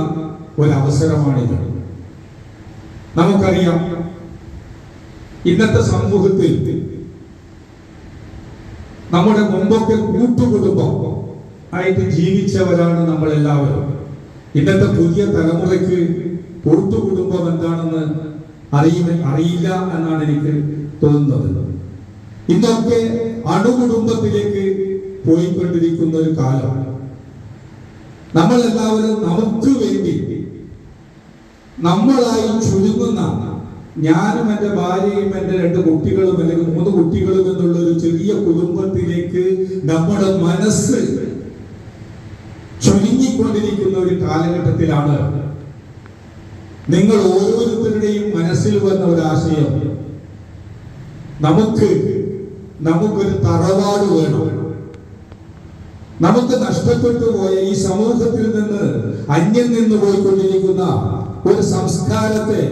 ഒരവസരമാണിത്. നമുക്കറിയാം, ഇന്നത്തെ സമൂഹത്തിൽ നമ്മുടെ മുമ്പൊക്കെ കൂട്ടുകുടുംബം ആയിട്ട് ജീവിച്ചവരാണ് നമ്മളെല്ലാവരും. ഇന്നത്തെ പുതിയ തലമുറയ്ക്ക് കൂട്ടുകുടുംബം എന്താണെന്ന് അറിയില്ല എന്നാണ് എനിക്ക് തോന്നുന്നത്. ഇന്നൊക്കെ അണുകുടുംബത്തിലേക്ക് പോയിക്കൊണ്ടിരിക്കുന്ന ഒരു കാലം. നമ്മളെല്ലാവരും നമുക്ക് വേണ്ടി നമ്മളായി ചുരുങ്ങുന്ന, ഞാനും എൻ്റെ ഭാര്യയും എൻ്റെ 2 കുട്ടികളും അല്ലെങ്കിൽ 3 കുട്ടികളും എന്നുള്ള ഒരു ചെറിയ കുടുംബത്തിലേക്ക് നമ്മുടെ മനസ്സ് ചുരുങ്ങിക്കൊണ്ടിരിക്കുന്ന ഒരു കാലഘട്ടത്തിലാണ് നിങ്ങൾ ഓരോരുത്തരുടെയും മനസ്സിൽ വന്ന ഒരാശയം, നമുക്കൊരു തറവാട് വേണം. നമുക്ക് നഷ്ടപ്പെട്ടു പോയ ഈ സമൂഹത്തിൽ നിന്ന് അന്യം നിന്ന് പോയിക്കൊണ്ടിരിക്കുന്ന ഒരു സംസ്കാരത്തെ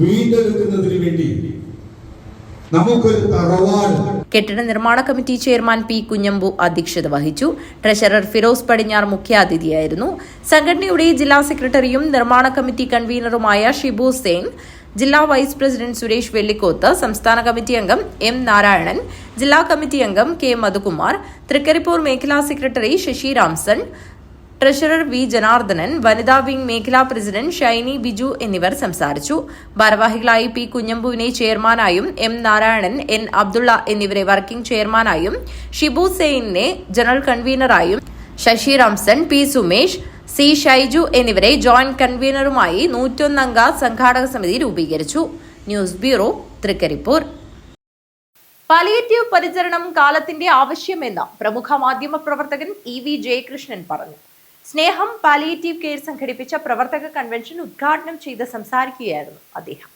വീണ്ടെടുക്കുന്നതിന് വേണ്ടി നമുക്കൊരു തറവാട്. കെട്ടിട നിർമ്മാണ കമ്മിറ്റി ചെയർമാൻ പി കുഞ്ഞമ്പു അധ്യക്ഷത വഹിച്ചു. ട്രഷറർ ഫിറോസ് പടിഞ്ഞാർ മുഖ്യാതിഥിയായിരുന്നു. സംഘടനയുടെ ജില്ലാ സെക്രട്ടറിയും നിർമ്മാണ കമ്മിറ്റി കൺവീനറുമായ ഷിബു സെയിൻ, ജില്ലാ വൈസ് പ്രസിഡന്റ് സുരേഷ് വെള്ളിക്കോത്ത്, സംസ്ഥാന കമ്മിറ്റി അംഗം M. നാരായണൻ, ജില്ലാ കമ്മിറ്റി അംഗം K. മധുകുമാർ, തൃക്കരിപ്പൂർ മേഖലാ സെക്രട്ടറി ശശി രാംസൺ, ട്രഷറർ വി. ജനാർദ്ദനൻ, വനിതാ വിംഗ് മേഖലാ പ്രസിഡന്റ് ഷൈനി ബിജു എന്നിവർ സംസാരിച്ചു. ഭാരവാഹികളായി പി കുഞ്ഞമ്പുവിനെ ചെയർമാനായും, M. നാരായണൻ, N. അബ്ദുള്ള എന്നിവരെ വർക്കിംഗ് ചെയർമാനായും, ഷിബു സെയിനെ ജനറൽ കൺവീനറായും, ശശി റാംസൺ, പി. സുമേഷ്, സി. ഷൈജു എന്നിവരെ ജോയിന്റ് കൺവീനറുമായി 101 അംഗ സംഘാടക സമിതി രൂപീകരിച്ചു. News bureau, Trikaripur. പാലിയേറ്റീവ് പരിചരണം കാലത്തിന്റെ ആവശ്യമെന്ന് പ്രമുഖ മാധ്യമ പ്രവർത്തകൻ EV ജയകൃഷ്ണൻ പറഞ്ഞു. സ്നേഹം പാലിയേറ്റീവ് കെയർ സംഘടിപ്പിച്ച പ്രവർത്തക കൺവെൻഷൻ ഉദ്ഘാടനം ചെയ്ത് സംസാരിക്കുകയായിരുന്നു അദ്ദേഹം.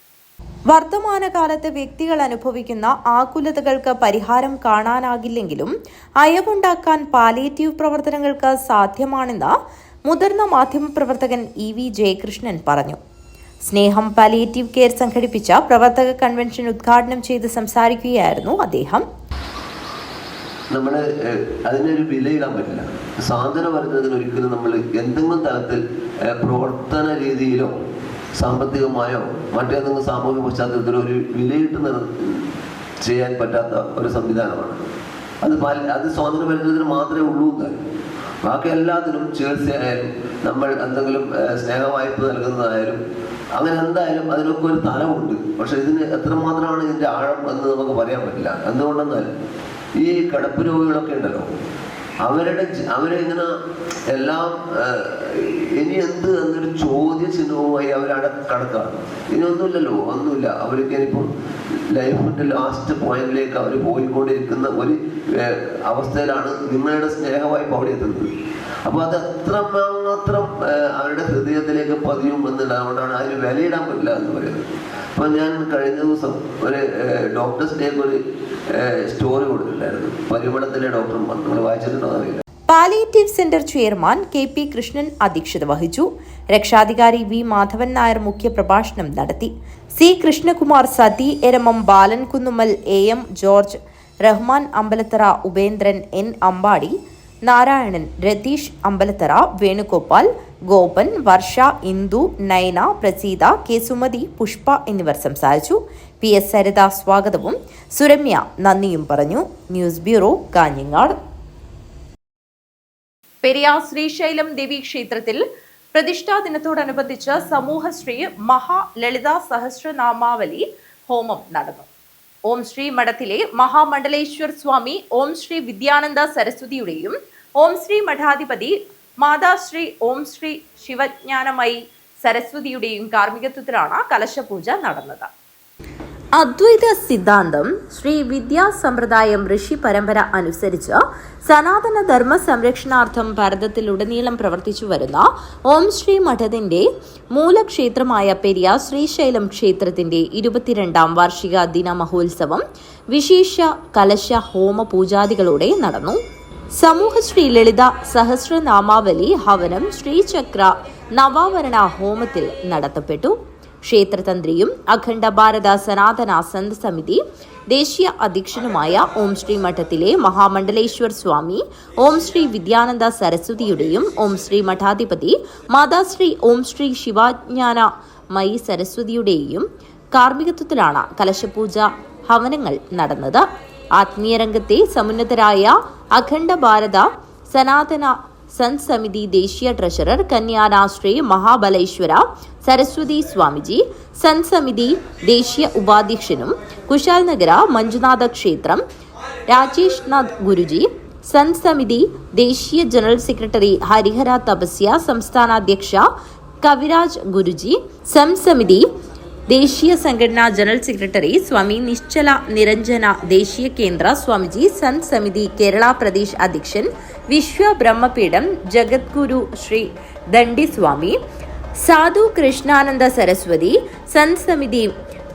വർത്തമാനകാലത്ത് വ്യക്തികൾ അനുഭവിക്കുന്ന ആകുലതകൾക്ക് പരിഹാരം കാണാനാകില്ലെങ്കിലും അയവുണ്ടാക്കാൻ പാലിയേറ്റീവ് പ്രവർത്തനങ്ങൾക്ക് സാധ്യമാണെന്ന് മുതിർന്ന മാധ്യമപ്രവർത്തകൻ EV ജയകൃഷ്ണൻ പറഞ്ഞു. സ്നേഹം പാലിയേറ്റീവ് കെയർ സംഘടിപ്പിച്ച പ്രവർത്തക കൺവെൻഷൻ ഉദ്ഘാടനം ചെയ്ത് സംസാരിക്കുകയായിരുന്നു അദ്ദേഹം. നമ്മൾ അതിനൊരു വിലയിടാൻ പറ്റില്ല. സാധന വരുന്നതിന് ഒരിക്കലും നമ്മൾ എന്തെങ്കിലും തരത്തിൽ പ്രവർത്തന രീതിയിലോ സാമ്പത്തികമായോ മറ്റേതെങ്കിലും സാമൂഹിക പശ്ചാത്തലത്തിലോ ഒരു വിലയിട്ട് ചെയ്യാൻ പറ്റാത്ത ഒരു സംവിധാനമാണ് അത്. സ്വാതന്ത്ര്യ പരിചയത്തിന് മാത്രമേ ഉള്ളൂ. ബാക്കി എല്ലാത്തിനും ചികിത്സയായാലും നമ്മൾ എന്തെങ്കിലും സ്നേഹവായ്പ നൽകുന്നതായാലും അങ്ങനെ എന്തായാലും അതിനൊക്കെ ഒരു തലമുണ്ട്. പക്ഷെ ഇതിന് എത്രമാത്രമാണ് ഇതിൻ്റെ ആഴം എന്ന് നമുക്ക് പറയാൻ പറ്റില്ല. എന്തുകൊണ്ടെന്നാൽ ഈ കിടപ്പ് രോഗികളൊക്കെ ഉണ്ടല്ലോ, അവരെ ഇങ്ങനെ എല്ലാം ഇനി എന്ത് എന്നൊരു ചോദ്യചിഹ്നവുമായി അവരവിടെ കടക്കാണ്. ഇനിയൊന്നുമില്ലല്ലോ, ഒന്നുമില്ല. അവർക്ക് ഇനിയിപ്പോൾ ലൈഫിൻ്റെ ലാസ്റ്റ് പോയിന്റിലേക്ക് അവർ പോയിക്കൊണ്ടിരിക്കുന്ന ഒരു അവസ്ഥയിലാണ് നിങ്ങളുടെ സ്നേഹവായ്പ അവിടെ എത്തുന്നത്. അപ്പോൾ അത് എത്രമാത്രം അവരുടെ ഹൃദയത്തിലേക്ക് പതിയും എന്നുള്ളതുകൊണ്ടാണ് അതിന് വിലയിടാൻ പറ്റില്ല എന്ന് പറയുന്നത്. അപ്പോൾ ഞാൻ കഴിഞ്ഞ ദിവസം ഒരു ഡോക്ടേഴ്സ് ഡേക്ക് ഒരു സ്റ്റോറി കൊടുത്തിട്ടുണ്ടായിരുന്നു. പരിമളത്തിലെ ഡോക്ടർമാർ, നിങ്ങൾ വായിച്ചിട്ടുണ്ടോ അറിയില്ല. Palliative centre chairman KP Krishnan അധ്യക്ഷത വഹിച്ചു. രക്ഷാധികാരി V. മാധവൻ നായർ മുഖ്യപ്രഭാഷണം നടത്തി. C. Krishnakumar, Sathi Eramam, Balan Kunnummal, AM George, Rahman Ambalathara, Upendran, N. Ambadi, Narayanan, Ratheesh Ambalathara, Venugopal, Gopan, Varsha, Indu, Nayana, Praseetha, കെ സുമതി, പുഷ്പ എന്നിവർ സംസാരിച്ചു. PS സരിത സ്വാഗതവും സുരമ്യ നന്ദിയും പറഞ്ഞു. News bureau, Kanhangad. പെരിയാർ ശ്രീശൈലം ദേവീക്ഷേത്രത്തിൽ പ്രതിഷ്ഠാ ദിനത്തോടനുബന്ധിച്ച് സമൂഹശ്രീ മഹാലളിത സഹസ്രനാമാവലി ഹോമം നടന്നു. ഓം ശ്രീ മഠത്തിലെ മഹാമണ്ഡലേശ്വർ സ്വാമി, ഓം ശ്രീ വിദ്യാനന്ദ സരസ്വതിയുടെയും ഓം ശ്രീ മഠാധിപതി മാതാശ്രീ ഓം ശ്രീ ശിവജ്ഞാനമയി സരസ്വതിയുടെയും കാർമ്മികത്വത്തിലാണ് കലശപൂജ നടന്നത്. അദ്വൈത സിദ്ധാന്തം, ശ്രീ വിദ്യാ സമ്പ്രദായം, ഋഷി പരമ്പര അനുസരിച്ച് സനാതന ധർമ്മ സംരക്ഷണാർത്ഥം ഭാരതത്തിലുടനീളം പ്രവർത്തിച്ചു വരുന്ന ഓം ശ്രീ മഠത്തിന്റെ മൂലക്ഷേത്രമായ പെരിയാർ ശ്രീശൈലം ക്ഷേത്രത്തിന്റെ 22ാം വാർഷിക ദിന മഹോത്സവം വിശേഷ കലശ ഹോമ പൂജാദികളോടെ നടന്നു. സമൂഹശ്രീ ലളിത സഹസ്രനാമാവലി ഹവനം ശ്രീചക്ര നവാവരണ ഹോമത്തിൽ നടത്തപ്പെട്ടു. ക്ഷേത്രതന്ത്രിയും അഖണ്ഡ ഭാരത സനാതന സന്ത് സമിതി ദേശീയ അധ്യക്ഷനുമായ ഓം ശ്രീ മഠത്തിലെ മഹാമണ്ഡലേശ്വർ സ്വാമി, ഓം ശ്രീ വിദ്യാനന്ദ സരസ്വതിയുടെയും ഓം ശ്രീ മഠാധിപതി മാതാശ്രീ ഓം ശ്രീ ശിവജ്ഞാനമയി സരസ്വതിയുടെയും കാർമ്മികത്വത്തിലാണ് കലശപൂജ ഹവനങ്ങൾ നടന്നത്. ആത്മീയ രംഗത്തെ സമുന്നതരായ അഖണ്ഡ ഭാരത സനാതന സന്ത് സമിതി ദേശീയ ട്രഷറർ കന്യാന ശ്രീ മഹാബലേശ്വര സരസ്വതി സ്വാമിജി, സന്ത് സമിതി ദേശീയ ഉപാധ്യക്ഷനും കുശാൽ നഗര മഞ്ജുനാഥ ക്ഷേത്രം രാജേഷ് നാഥ് ഗുരുജി, സന്ത് സമിതി ദേശീയ ജനറൽ സെക്രട്ടറി ഹരിഹര തപസ്യ സംസ്ഥാനാധ്യക്ഷ കവിരാജ് ഗുരുജി, സന്ത് സമിതി ദേശീയ സംഘടനാ ജനറൽ സെക്രട്ടറി സ്വാമി നിശ്ചല നിരഞ്ജന ദേശീയ കേന്ദ്ര സ്വാമിജി, സന്ത് സമിതി കേരള പ്രദേശ് അധ്യക്ഷൻ വിശ്വ ബ്രഹ്മപീഠം ജഗദ്ഗുരു ശ്രീ ദണ്ഡി സ്വാമി, സാധു കൃഷ്ണാനന്ദ സരസ്വതി, സന്ത് സമിതി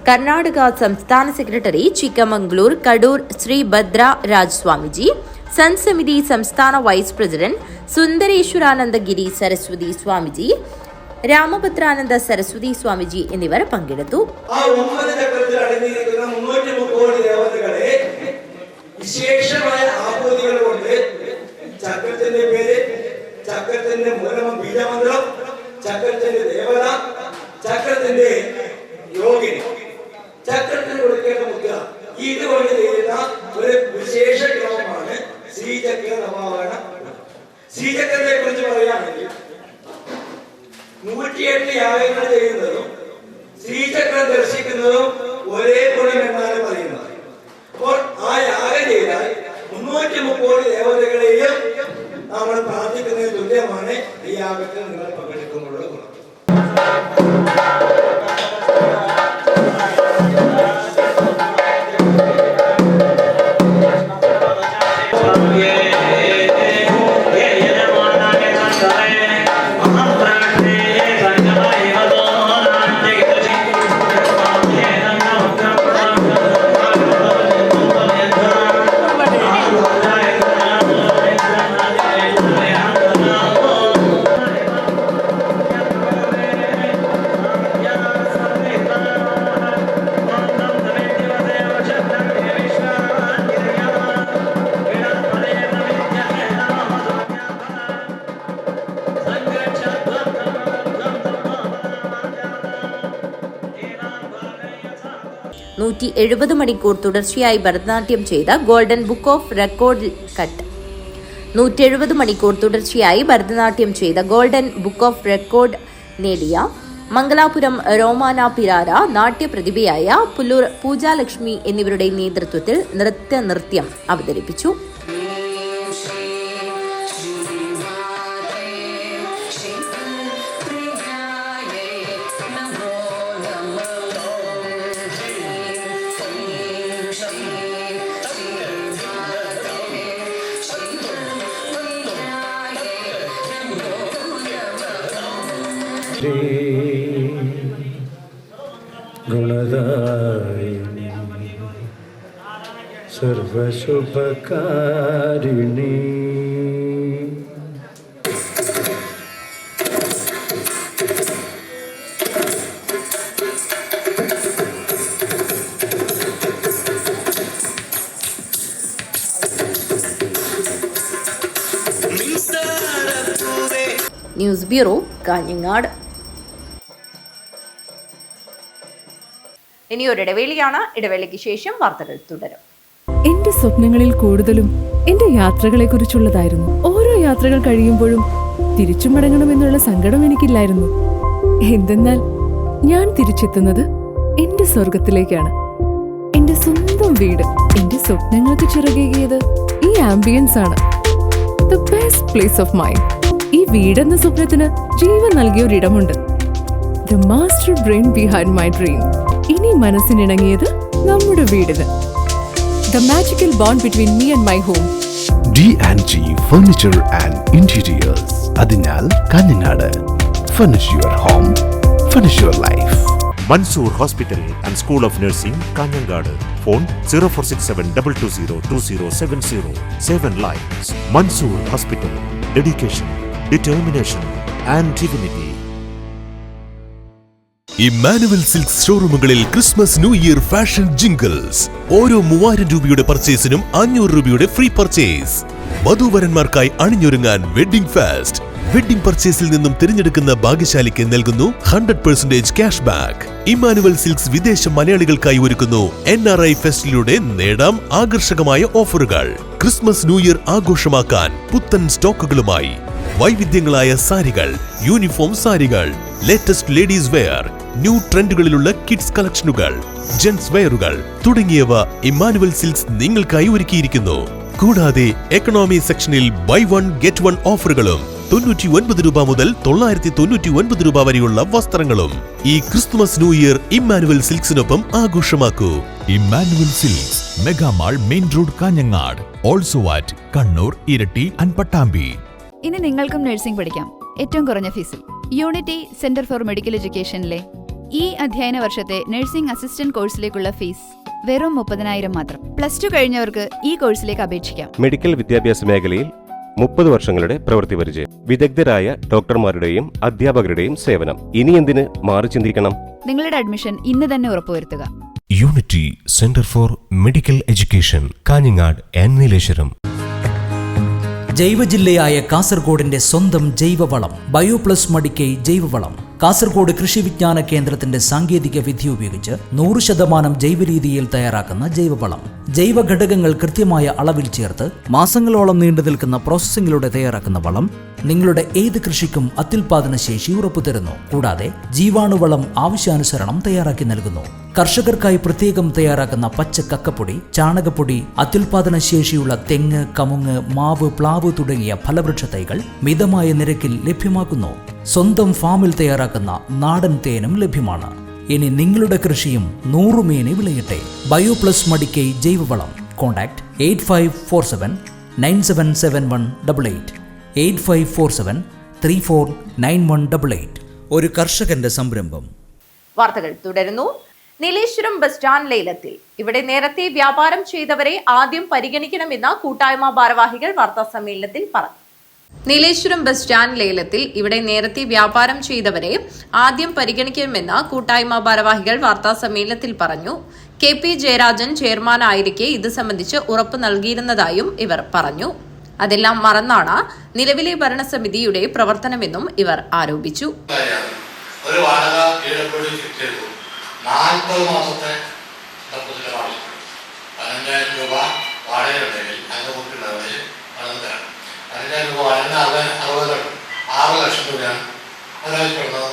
കർണാടക സംസ്ഥാന സെക്രട്ടറി ചിക്കമംഗ്ലൂർ കടൂർ ശ്രീ ഭദ്ര രാജ് സ്വാമിജി, സന്ത് സമിതി സംസ്ഥാന വൈസ് പ്രസിഡന്റ് സുന്ദരേശ്വരാനന്ദഗിരി സരസ്വതി സ്വാമിജി, രാമഭദ്രാനന്ദ സരസ്വതി സ്വാമിജി എന്നിവർ പങ്കെടുത്തു. വിശേഷമായ ആഹൂതികൾ കൊണ്ട് ചക്രത്തിന്റെ പേര്, ചക്രത്തിന്റെ മൂലമ ബീജമന്ത്രം, ചക്രത്തിന്റെ ദേവത, ചക്രത്തിന്റെ യോഗിനി, ചക്രത്തിന് കൊടുക്കേണ്ട മുദ്ര, ഇതുകൊണ്ട് ചെയ്യുന്ന ഒരു വിശേഷ ക്രമമാണ് ശ്രീചക്ര നവാവരണ. ശ്രീചക്രത്തെ കുറിച്ച് പറയുകയാണെങ്കിൽ 108 യാഗങ്ങൾ ചെയ്യുന്നതും ശ്രീചക്രം ദർശിക്കുന്നതും ഒരേ ഗുണം എന്നാണ് പറയുന്നത്. അപ്പോൾ ആ യാഗം ചെയ്താൽ 330 ദേവതകളെയും നമ്മൾ പ്രാർത്ഥിക്കുന്നതിന് തുല്യമാണ് ഈ യാഗത്തിൽ നിങ്ങൾ പങ്കെടുക്കുമ്പോഴുള്ള ഗുണം. മണിക്കൂർ തുടർച്ചയായി ഭരതനാട്യം ചെയ്ത golden book of record cut 170 മണിക്കൂർ തുടർച്ചയായി ഭരതനാട്യം ചെയ്ത ഗോൾഡൻ ബുക്ക് ഓഫ് റെക്കോർഡ് നേടിയ മംഗലാപുരം രോമാന പിരാര നാട്യപ്രതിഭയായ പുല്ലൂർ പൂജാലക്ഷ്മി എന്നിവരുടെ നേതൃത്വത്തിൽ നൃത്യം അവതരിപ്പിച്ചു. ഗുണദായിനി സർവശുഭകാരിണി ന്യൂസ് ബ്യൂറോ, കാഞ്ഞങ്ങാട്. ഇനി ഒരു ഇടവേളയാണ്. ഇടവേളയ്ക്ക് ശേഷം വാർത്തകൾ തുടരും. എന്റെ സ്വപ്നങ്ങളിൽ കൂടുതലും എന്റെ യാത്രകളെ കുറിച്ചുള്ളതായിരുന്നു. ഓരോ യാത്രകൾ കഴിയുമ്പോഴും തിരിച്ചു മടങ്ങണമെന്നുള്ള സങ്കടം എനിക്കില്ലായിരുന്നു. എന്തെന്നാൽ ഞാൻ തിരിച്ചെത്തുന്നത് എന്റെ സ്വർഗത്തിലേക്കാണ്. എന്റെ സ്വന്തം വീട് എന്റെ സ്വപ്നങ്ങൾക്ക് ചിറകേകിയത് ഈ ആംബിയൻസ് ആണ്. The best place of mind. ഈ വീടെന്ന സ്വപ്നത്തിന് ജീവൻ നൽകിയ ഒരിടമുണ്ട്. The master brain behind my dream. ഇനി മനസ്സിനിണങ്ങിയത് നമ്മുടെ വീടിന്. The magical bond between me and my home. D&G Furniture and Interiors. Adinal Kaninade. Furnish your home, furnish your life. Mansoor Hospital and School of Nursing, Kanangade. Phone 0467220270. 7 lives. Mansoor Hospital. Dedication, determination and dignity. Emmanuel silks ഷോറൂമുകളിൽ Christmas new year fashion jingles. ഓരോ 3000 രൂപയുടെ പർച്ചേസിനും 500 രൂപയുടെ ഫ്രീ പർച്ചേസ്. വധൂവരന്മാർക്കായി അണിഞ്ഞൊരുങ്ങാൻ വെഡ്ഡിംഗ് ഫെസ്റ്റ്. വെഡ്ഡിംഗ് പർച്ചേസിൽ നിന്നും തിരഞ്ഞെടുക്കുന്ന ഭാഗ്യശാലിക്ക് നൽകുന്നു 100% ക്യാഷ് ബാക്ക്. ഇമ്മാനുവൽ സിൽക്സ് വിദേശ മലയാളികൾക്കായി ഒരുക്കുന്നു NRI ഫെസ്റ്റിലൂടെ നേടാം ആകർഷകമായ ഓഫറുകൾ. ക്രിസ്മസ് ന്യൂ ഇയർ ആഘോഷമാക്കാൻ പുത്തൻ സ്റ്റോക്കുകളുമായി വൈവിധ്യങ്ങളായ സാരികൾ, യൂണിഫോം സാരികൾ, ലേറ്റസ്റ്റ് ലേഡീസ് വെയർ, ന്യൂ ട്രെൻഡുകളിലുള്ള കിഡ്സ് കളക്ഷനുകൾ, ജെന്റ്സ് വെയറുകൾ തുടങ്ങിയവ ഇമ്മാനുവൽ സിൽക്സ് നിങ്ങൾക്കായി ഒരുക്കിയിരിക്കുന്നു. കൂടാതെ എക്കണോമി സെക്ഷനിൽ ബൈ 1 ഗെറ്റ് 1 ഓഫറുകളും 99 രൂപ മുതൽ 999 രൂപ വരെയുള്ള വസ്ത്രങ്ങളും. ഈ ക്രിസ്തുമസ് ന്യൂ ഇയർ ഇമ്മാനുവൽ സിൽക്സിനൊപ്പം ആഘോഷമാക്കൂ. Emmanuel silks, megamall, main road, Kanhangad. Also at Kannur, Iritty and Pattambi. ഇനി നിങ്ങൾക്കും നഴ്സിംഗ് പഠിക്കാം ഏറ്റവും കുറഞ്ഞ ഫീസിൽ. യൂണിറ്റി സെന്റർ ഫോർ മെഡിക്കൽ എഡ്യൂക്കേഷനിലെ ഈ അധ്യയന വർഷത്തെ നഴ്സിംഗ് അസിസ്റ്റന്റ് കോഴ്സിലേക്കുള്ള ഫീസ് വെറും 30,000 മാത്രം. +2 കഴിഞ്ഞവർക്ക് ഈ കോഴ്സിലേക്ക് അപേക്ഷിക്കാം. മെഡിക്കൽ വിദ്യാഭ്യാസ മേഖലയിൽ 30 വർഷങ്ങളുടെ പ്രവൃത്തി പരിചയം, വിദഗ്ധരായ ഡോക്ടർമാരുടെയും അധ്യാപകരുടെയും സേവനം. ഇനി എന്തിന് മാറി ചിന്തിക്കണം? നിങ്ങളുടെ അഡ്മിഷൻ ഇന്ന് തന്നെ ഉറപ്പുവരുത്തുക. Unity centre for medical education, Kanhangad and Nileshwaram. ജൈവജില്ലയായ കാസർഗോഡിന്റെ സ്വന്തം ജൈവവളം ബയോപ്ലസ് മടിക്കൈ ജൈവവളം. കാസർഗോഡ് കൃഷി വിജ്ഞാന കേന്ദ്രത്തിന്റെ സാങ്കേതിക വിദ്യ ഉപയോഗിച്ച് 100% ജൈവരീതിയിൽ തയ്യാറാക്കുന്ന ജൈവവളം. ജൈവ ഘടകങ്ങൾ കൃത്യമായ അളവിൽ ചേർത്ത് മാസങ്ങളോളം നീണ്ടു നിൽക്കുന്ന പ്രോസസ്സിംഗിലൂടെ തയ്യാറാക്കുന്ന വളം നിങ്ങളുടെ ഏത് കൃഷിക്കും അത്യുൽപാദന ശേഷി ഉറപ്പുതരുന്നു. കൂടാതെ ജീവാണുവളം ആവശ്യാനുസരണം തയ്യാറാക്കി നൽകുന്നു. കർഷകർക്കായി പ്രത്യേകം തയ്യാറാക്കുന്ന പച്ച കക്കപ്പൊടി, ചാണകപ്പൊടി, അത്യുൽപാദന ശേഷിയുള്ള തെങ്ങ്, കമുങ്ങ്, മാവ്, പ്ലാവ് തുടങ്ങിയ ഫലവൃക്ഷ തൈകൾ മിതമായ നിരക്കിൽ ലഭ്യമാക്കുന്നു. സ്വന്തം ഫാമിൽ തയ്യാറാക്കുന്ന നാടൻ തേനും ലഭ്യമാണ്. ഇനി നിങ്ങളുടെ കൃഷിയും 100 മേനി വിളയട്ടെ. ബയോപ്ലസ് മടിക്കൈ ജൈവവളം. കോൺടാക്ട് 8547977188, 8547349188. ഒരു കർഷകന്റെ സംരംഭം. വാർത്തകൾ തുടരുന്നു. നീലേശ്വരം ബസ് സ്റ്റാൻഡ് ലേലത്തിൽ ഇവിടെ നേരത്തെ വ്യാപാരം ചെയ്തവരെ ആദ്യം പരിഗണിക്കണമെന്ന് കൂട്ടായ്മ ഭാരവാഹികൾ വാർത്താ സമ്മേളനത്തിൽ പറഞ്ഞു. നീലേശ്വരം ബസ് സ്റ്റാൻഡ് ലേലത്തിൽ ഇവിടെ നേരത്തെ വ്യാപാരം ചെയ്തവരെ ആദ്യം പരിഗണിക്കണമെന്ന് കൂട്ടായ്മ ഭാരവാഹികൾ വാർത്താ സമ്മേളനത്തിൽ പറഞ്ഞു. KP ജയരാജൻ ചെയർമാനായിരിക്കെ ഇത് സംബന്ധിച്ച് ഉറപ്പ് നൽകിയിരുന്നതായും ഇവർ പറഞ്ഞു. അതെല്ലാം മറന്നാണ് നിലവിലെ ഭരണസമിതിയുടെ പ്രവർത്തനമെന്നും ഇവർ ആരോപിച്ചു. ഒരു വാടക 40 മാസത്തെ ഡെപ്പോസിറ്റ് ആവശ്യം 15,000 രൂപ വാടകയുണ്ടെങ്കിൽ അതിന്റെ കൂട്ടുള്ളവര് പണം തരാം. 15,000 രൂപ വാടക 6 ലക്ഷം രൂപയാണ് ഒരാവശ്യപ്പെടുന്നത്.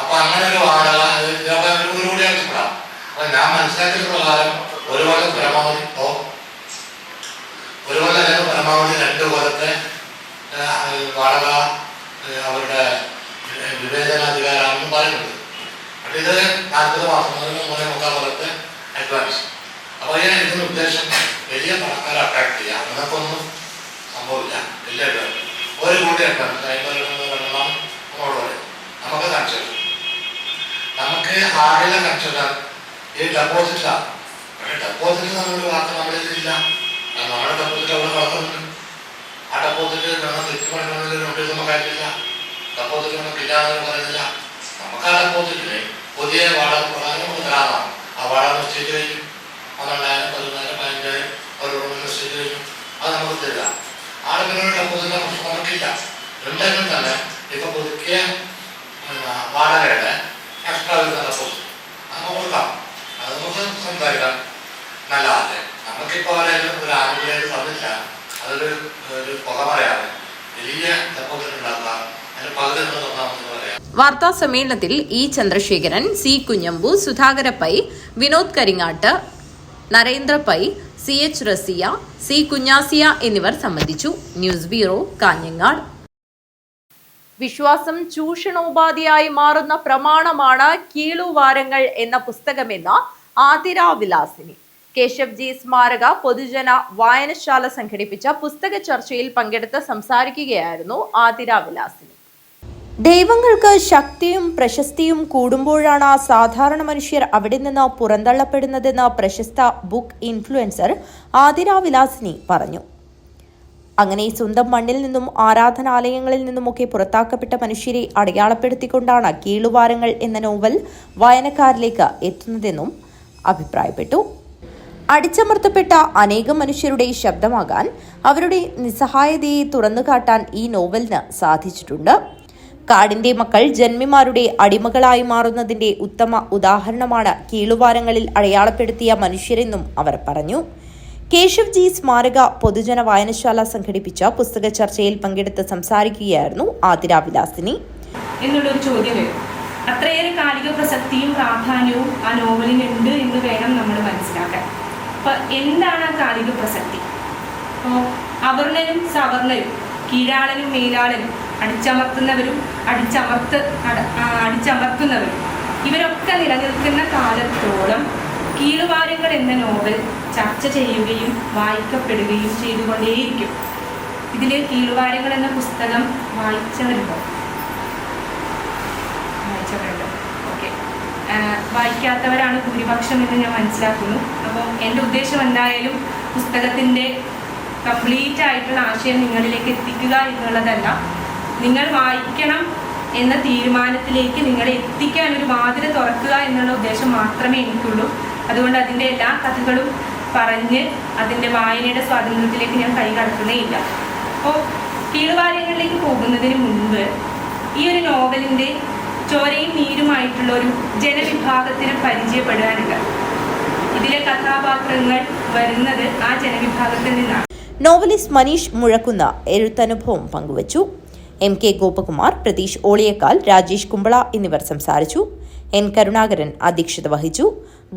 അപ്പൊ അങ്ങനെ ഒരു വാടക ഒരു കൂടി ആവശ്യപ്പെടാം. അപ്പൊ ഞാൻ മനസ്സിലാക്കിയ പ്രകാരം ഒരു കൊല്ലം പരമാവധി 2 കൊല്ലത്തെ വാടക അവരുടെ വിവേചനാധികാരമാണെന്ന് പറയുന്നത്. പക്ഷെ ഇത് 40 മാസം മുതൽ 3.25 കൊല്ലത്തെ അഡ്വാൻസ്. അപ്പോൾ ഇതിന് ഉദ്ദേശം വലിയ പണക്കാരെ അട്രാക്ട് ചെയ്യുക. അങ്ങനൊന്നും സംഭവില്ല. വലിയ ഒരു കൂടി അഡ്വാൻസ് 50,000 നമ്മളോട് പറയും. നമുക്ക് കൺസെഷൻ, നമുക്ക് ആകെ കൺസെഷൻ ഈ ഡെപ്പോസിറ്റാണ്. പക്ഷെ ഡെപ്പോസിറ്റ് നമ്മളൊരു വാക്ക് നമ്മളിതില്ല. നമ്മുടെ ഡെപ്പോസിറ്റ് അവിടെ വളർത്തുന്നുണ്ട്. ആ ഡെപ്പോസിറ്റ് നമ്മൾ തിരിച്ചു പണിക്കുന്നതിൽ നോട്ടീസ് നമുക്ക് അയച്ചില്ല. ഡെപ്പോസിറ്റ് നമുക്കില്ലാന്ന് പറയുന്നില്ല. നമുക്ക് ആ ഡെപ്പോസിറ്റിന് പുതിയ വാടക പ്രകാരം നമുക്ക് തരാമാണ്. ആ വാടക നിശ്ചയിച്ച് കഴിഞ്ഞു. 12,000, 14,000, 15,000 ഒരു നിശ്ചയിച്ച് കഴിഞ്ഞു. അത് നമുക്ക് തരില്ല. ആളുകളുടെ ഡെപ്പോസിറ്റ് പ്രശ്നം നമുക്കില്ല. ഉണ്ടെങ്കിൽ തന്നെ ഇപ്പൊ പുതുക്കിയ വാടകയുടെ എക്സ്ട്രാ നടക്കും അത് കൊടുക്കാം. അത് നമുക്ക് സംസാരിക്കാം. നല്ലതല്ലേ? നമുക്കിപ്പോൾ ഒരു ആനുകൂല്യം തന്നില്ല, അതൊരു പുക പറയാതെ വലിയ ഡെപ്പോസിറ്റ് ഉണ്ടാക്കാം. അതിന് പകുതി തോന്നാമെന്ന് പറയാം. വാർത്താ സമ്മേളനത്തിൽ ഇ ചന്ദ്രശേഖരൻ, സി കുഞ്ഞമ്പു, സുധാകര പൈ, വിനോദ് കരിങ്ങാട്ട്, നരേന്ദ്ര പൈ, സി എച്ച് റസിയ, സി കുഞ്ഞാസിയ എന്നിവർ സംബന്ധിച്ചു. News bureau, Kanhangad. വിശ്വാസം ചൂഷണോപാധിയായി മാറുന്ന പ്രമാണമാണ് കീളുവാരങ്ങൾ എന്ന പുസ്തകമെന്ന് ആതിര വിലാസിനി. കേശവ് ജി സ്മാരക പൊതുജന വായനശാല സംഘടിപ്പിച്ച പുസ്തക ചർച്ചയിൽ പങ്കെടുത്ത് സംസാരിക്കുകയായിരുന്നു ആതിര വിലാസിനി. ദൈവങ്ങൾക്ക് ശക്തിയും പ്രശസ്തിയും കൂടുമ്പോഴാണ് സാധാരണ മനുഷ്യർ അവിടെ നിന്ന് പുറന്തള്ളപ്പെടുന്നതെന്ന് പ്രശസ്ത ബുക്ക് ഇൻഫ്ലുവൻസർ ആതിര വിലാസിനി പറഞ്ഞു. അങ്ങനെ സ്വന്തം മണ്ണിൽ നിന്നും ആരാധനാലയങ്ങളിൽ നിന്നുമൊക്കെ പുറത്താക്കപ്പെട്ട മനുഷ്യരെ അടയാളപ്പെടുത്തിക്കൊണ്ടാണ് കീളുവാരങ്ങൾ എന്ന നോവൽ വായനക്കാരിലേക്ക് എത്തുന്നതെന്നും അഭിപ്രായപ്പെട്ടു. അടിച്ചമർത്തപ്പെട്ട അനേകം മനുഷ്യരുടെ ശബ്ദമാകാൻ, അവരുടെ നിസ്സഹായതയെ തുറന്നുകാട്ടാൻ ഈ നോവലിന് സാധിച്ചിട്ടുണ്ട്. കാടിന്റെ മക്കൾ ജന്മിമാരുടെ അടിമകളായി മാറുന്നതിന്റെ ഉത്തമ ഉദാഹരണമാണ് കീളുവാരങ്ങളിൽ അടയാളപ്പെടുത്തിയ മനുഷ്യരെന്നും അവർ പറഞ്ഞു. കേശവ് ജി സ്മാരക പൊതുജന വായനശാല സംഘടിപ്പിച്ച പുസ്തക ചർച്ചയിൽ പങ്കെടുത്ത് സംസാരിക്കുകയായിരുന്നു ആതിര വിലാസിനി. എന്നുള്ളൊരു ചോദ്യം വരും. അത്രയേറെ കാലിക പ്രസക്തിയും പ്രാധാന്യവും ആ നോവലിനുണ്ട് എന്ന് വേണം നമ്മൾ മനസ്സിലാക്കാൻ. അപ്പോൾ എന്താണ് ആ കാലിക പ്രസക്തി? അപ്പോൾ അവർണനും സവർണരും, കീഴാളനും മേലാളനും, അടിച്ചമർത്തുന്നവരും അടിച്ചമർത്തുന്നവരും ഇവരൊക്കെ നിലനിൽക്കുന്ന കാലത്തോളം കീളുവാരങ്ങൾ എന്ന നോവൽ ചർച്ച ചെയ്യുകയും വായിക്കപ്പെടുകയും ചെയ്തുകൊണ്ടേയിരിക്കും. ഇതിൽ കീളുവാരങ്ങൾ എന്ന പുസ്തകം വായിച്ചവരുണ്ടോ? ഓക്കെ, വായിക്കാത്തവരാണ് ഭൂരിപക്ഷം എന്ന് ഞാൻ മനസ്സിലാക്കുന്നു. അപ്പോൾ എൻ്റെ ഉദ്ദേശം എന്തായാലും പുസ്തകത്തിൻ്റെ കംപ്ലീറ്റ് ആയിട്ടുള്ള ആശയം നിങ്ങളിലേക്ക് എത്തിക്കുക എന്നുള്ളതല്ല, നിങ്ങൾ വായിക്കണം എന്ന തീരുമാനത്തിലേക്ക് നിങ്ങളെ എത്തിക്കാൻ ഒരു വാതിൽ തുറക്കുക എന്നുള്ള ഉദ്ദേശം മാത്രമേ എനിക്കുള്ളൂ. അതുകൊണ്ട് അതിൻ്റെ എല്ലാ കഥകളും പറഞ്ഞ് അതിൻ്റെ വായനയുടെ സ്വാതന്ത്ര്യത്തിലേക്ക് ഞാൻ കൈ കടത്തുന്നേയില്ല. അപ്പോൾ കീളുവാരങ്ങളിലേക്ക് പോകുന്നതിന് മുൻപ് ഈ ഒരു നോവലിൻ്റെ ചോരയും നീരുമായിട്ടുള്ള ഒരു ജനവിഭാഗത്തിന് പരിചയപ്പെടാനുണ്ട്. ഇതിലെ കഥാപാത്രങ്ങൾ വരുന്നത് ആ ജനവിഭാഗത്തിൽ നിന്നാണ്. നോവലിസ്റ്റ് മനീഷ് മുഴക്കുന്ന എഴുത്തനുഭവം പങ്കുവച്ചു. എം കെ ഗോപകുമാർ, പ്രതീഷ് ഓളിയേക്കാൽ, രാജേഷ് കുമ്പള എന്നിവർ സംസാരിച്ചു. എൻ കരുണാകരൻ അധ്യക്ഷത വഹിച്ചു.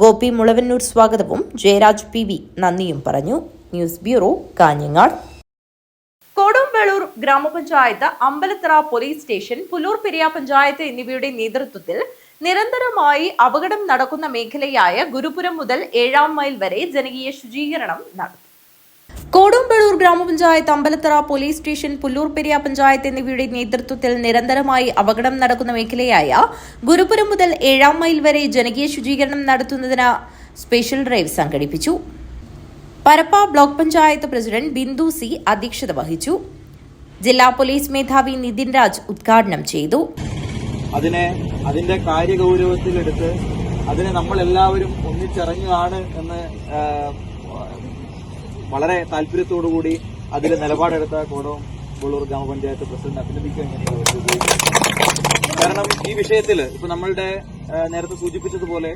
ഗോപി മുളവന്നൂർ സ്വാഗതവും ജയരാജ് പി വി നന്ദിയും പറഞ്ഞു. News bureau, Kanhangad. കൊടുമ്പളൂർ ഗ്രാമപഞ്ചായത്ത്, അമ്പലത്തറ പോലീസ് സ്റ്റേഷൻ, പുല്ലൂർ പെരിയ പഞ്ചായത്ത് എന്നിവയുടെ നേതൃത്വത്തിൽ നിരന്തരമായി അപകടം നടക്കുന്ന മേഖലയായ ഗുരുപുരം മുതൽ 7-ാം മൈൽ വരെ ജനകീയ ശുചീകരണം നടത്തി. കൊടുമ്പളൂർ ഗ്രാമപഞ്ചായത്ത്, അമ്പലത്തറ പോലീസ് സ്റ്റേഷൻ, പുല്ലൂർ പെരിയ പഞ്ചായത്ത് എന്നിവയുടെ നേതൃത്വത്തിൽ നിരന്തരമായി അപകടം നടക്കുന്ന മേഖലയായ ഗുരുപുരം മുതൽ 7-ാം മൈൽ വരെ ജനകീയ ശുചീകരണം നടത്തുന്നതിന് സ്പെഷ്യൽ ഡ്രൈവ് സംഘടിപ്പിച്ചു. Parappa block panchayat president Bindu C അധ്യക്ഷത വഹിച്ചു. ജില്ലാ പോലീസ് മേധാവി നിതിൻ രാജ് ഉദ്ഘാടനം ചെയ്തു. അതിന്റെ കാര്യഗൗരവത്തിലെടുത്ത് അതിനെ നമ്മളെല്ലാവരും ഒന്നിച്ചിറങ്ങുകയാണ് എന്ന് വളരെ താല്പര്യത്തോടുകൂടി അതിൽ നിലപാടെടുത്ത കൊടുമ്പളൂർ ഗ്രാമപഞ്ചായത്ത് പ്രസിഡന്റ് അഭിനന്ദിക്കാൻ കാരണം ഈ വിഷയത്തിൽ ഇപ്പൊ നമ്മളുടെ നേരത്തെ സൂചിപ്പിച്ചതുപോലെ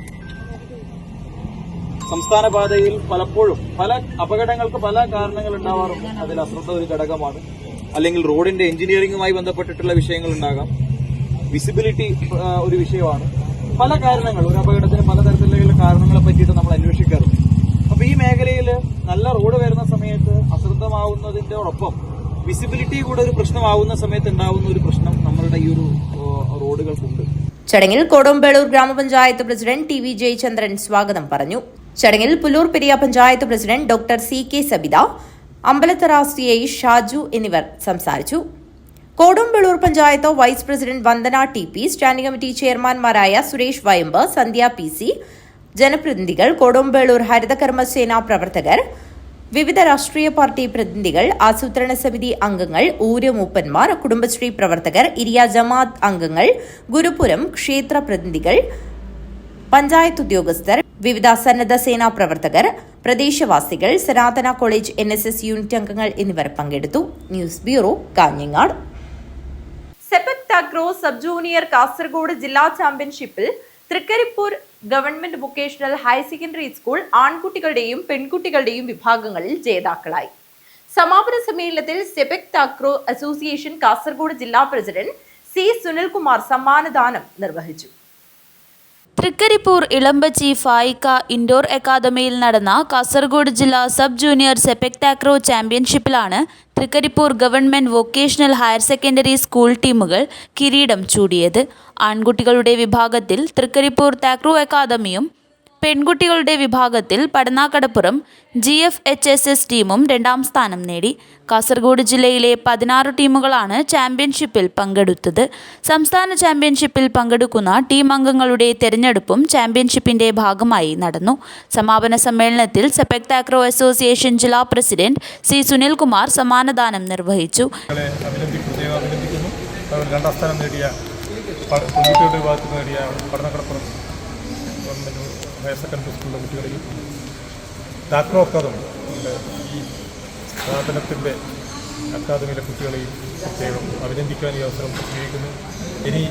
സംസ്ഥാന പാതയിൽ പലപ്പോഴും പല അപകടങ്ങൾക്ക് പല കാരണങ്ങൾ ഉണ്ടാവാറുണ്ട്. അതിൽ അശ്രദ്ധ ഒരു ഘടകമാണ്, അല്ലെങ്കിൽ റോഡിന്റെ എഞ്ചിനീയറിംഗുമായി ബന്ധപ്പെട്ടിട്ടുള്ള വിഷയങ്ങൾ ഉണ്ടാകാം, വിസിബിലിറ്റി ഒരു വിഷയമാണ്. പല കാരണങ്ങൾ, ഒരു അപകടത്തിന് പലതരത്തിലുള്ള കാരണങ്ങളെ പറ്റിയിട്ട് നമ്മൾ അന്വേഷിക്കാറുണ്ട്. അപ്പൊ ഈ മേഖലയിൽ നല്ല റോഡ് വരുന്ന സമയത്ത് അശ്രദ്ധമാവുന്നതിനോടൊപ്പം വിസിബിലിറ്റി കൂടെ ഒരു പ്രശ്നമാവുന്ന സമയത്ത് ഉണ്ടാവുന്ന ഒരു പ്രശ്നം നമ്മളുടെ ഈ ഒരു റോഡുകൾക്കുണ്ട്. ചടങ്ങിൽ കൊടുമ്പളൂർ ഗ്രാമപഞ്ചായത്ത് പ്രസിഡന്റ് ടി വി ജയചന്ദ്രൻ സ്വാഗതം പറഞ്ഞു. ചടങ്ങിൽ Pullur Periya panchayat president doctor C K Sabitha, Ambalathara CI Shaju എന്നിവർ സംസാരിച്ചു. Kodumbalur panchayat vice president Vandana TP, standing committee ചെയർമാൻമാരായ സുരേഷ് വയമ്പ്, സന്ധ്യ PC, ജനപ്രതിനിധികൾ, കൊടുമ്പളൂർ ഹരിതകർമ്മസേന പ്രവർത്തകർ, വിവിധ രാഷ്ട്രീയ പാർട്ടി പ്രതിനിധികൾ, ആസൂത്രണ സമിതി അംഗങ്ങൾ, ഊരമൂപ്പന്മാർ, കുടുംബശ്രീ പ്രവർത്തകർ, ഇരിയ ജമാഅത്ത് അംഗങ്ങൾ, ഗുരുപുരം ക്ഷേത്ര പ്രതിനിധികൾ, പഞ്ചായത്ത് ഉദ്യോഗസ്ഥർ, വിവിധ സന്നദ്ധ സേനാ പ്രവർത്തകർ, പ്രദേശവാസികൾ, സനാതന കോളേജ് NSS യൂണിറ്റ് അംഗങ്ങൾ എന്നിവർ പങ്കെടുത്തു. News bureau, Kanhangad. Takraw sub junior Kasaragod ജില്ലാ ചാമ്പ്യൻഷിപ്പിൽ തൃക്കരിപ്പൂർ government vocational higher secondary school ആൺകുട്ടികളുടെയും പെൺകുട്ടികളുടെയും വിഭാഗങ്ങളിൽ ജേതാക്കളായി. സമാപന സമ്മേളനത്തിൽ സെപക് താക്രോ അസോസിയേഷൻ കാസർഗോഡ് ജില്ലാ പ്രസിഡന്റ് സി സുനിൽകുമാർ സമ്മാനദാനം നിർവഹിച്ചു. തൃക്കരിപ്പൂർ ഇളമ്പച്ചി ഫായിക്ക ഇൻഡോർ അക്കാദമിയിൽ നടന്ന കാസർഗോഡ് ജില്ലാ സബ് ജൂനിയർ സെപക് താക്രോ ചാമ്പ്യൻഷിപ്പിലാണ് തൃക്കരിപ്പൂർ government vocational higher secondary school ടീമുകൾ കിരീടം ചൂടിയത്. ആൺകുട്ടികളുടെ വിഭാഗത്തിൽ തൃക്കരിപ്പൂർ താക്രോ അക്കാദമിയും പെൺകുട്ടികളുടെ വിഭാഗത്തിൽ പടനാക്കടപ്പുറം GFHSS ടീമും 2ാം സ്ഥാനം നേടി. കാസർഗോഡ് ജില്ലയിലെ 16 ടീമുകളാണ് ചാമ്പ്യൻഷിപ്പിൽ പങ്കെടുത്തത്. സംസ്ഥാന ചാമ്പ്യൻഷിപ്പിൽ പങ്കെടുക്കുന്ന ടീം അംഗങ്ങളുടെ തെരഞ്ഞെടുപ്പും ചാമ്പ്യൻഷിപ്പിന്റെ ഭാഗമായി നടന്നു. സമാപന സമ്മേളനത്തിൽ സെപക് താക്രോ അസോസിയേഷൻ ജില്ലാ പ്രസിഡന്റ് സി സുനിൽകുമാർ സമ്മാനദാനം നിർവഹിച്ചു. 2ാം സ്ഥാനം നേടിയ പെൺകുട്ടികളുടെ വിഭാഗത്തിൽ നേടിയ പഠനക്കടപ്പുറം ഗവൺമെൻറ് ഹയർ സെക്കൻഡറി സ്കൂളിലെ കുട്ടികളെയും താക്രോ അക്കാദമി ഈ സ്ഥാപനത്തിൻ്റെ അക്കാദമിയിലെ കുട്ടികളെയും പ്രത്യേകം അഭിനന്ദിക്കാൻ ഈ അവസരം ഉപയോഗിക്കുന്നു. ഇനി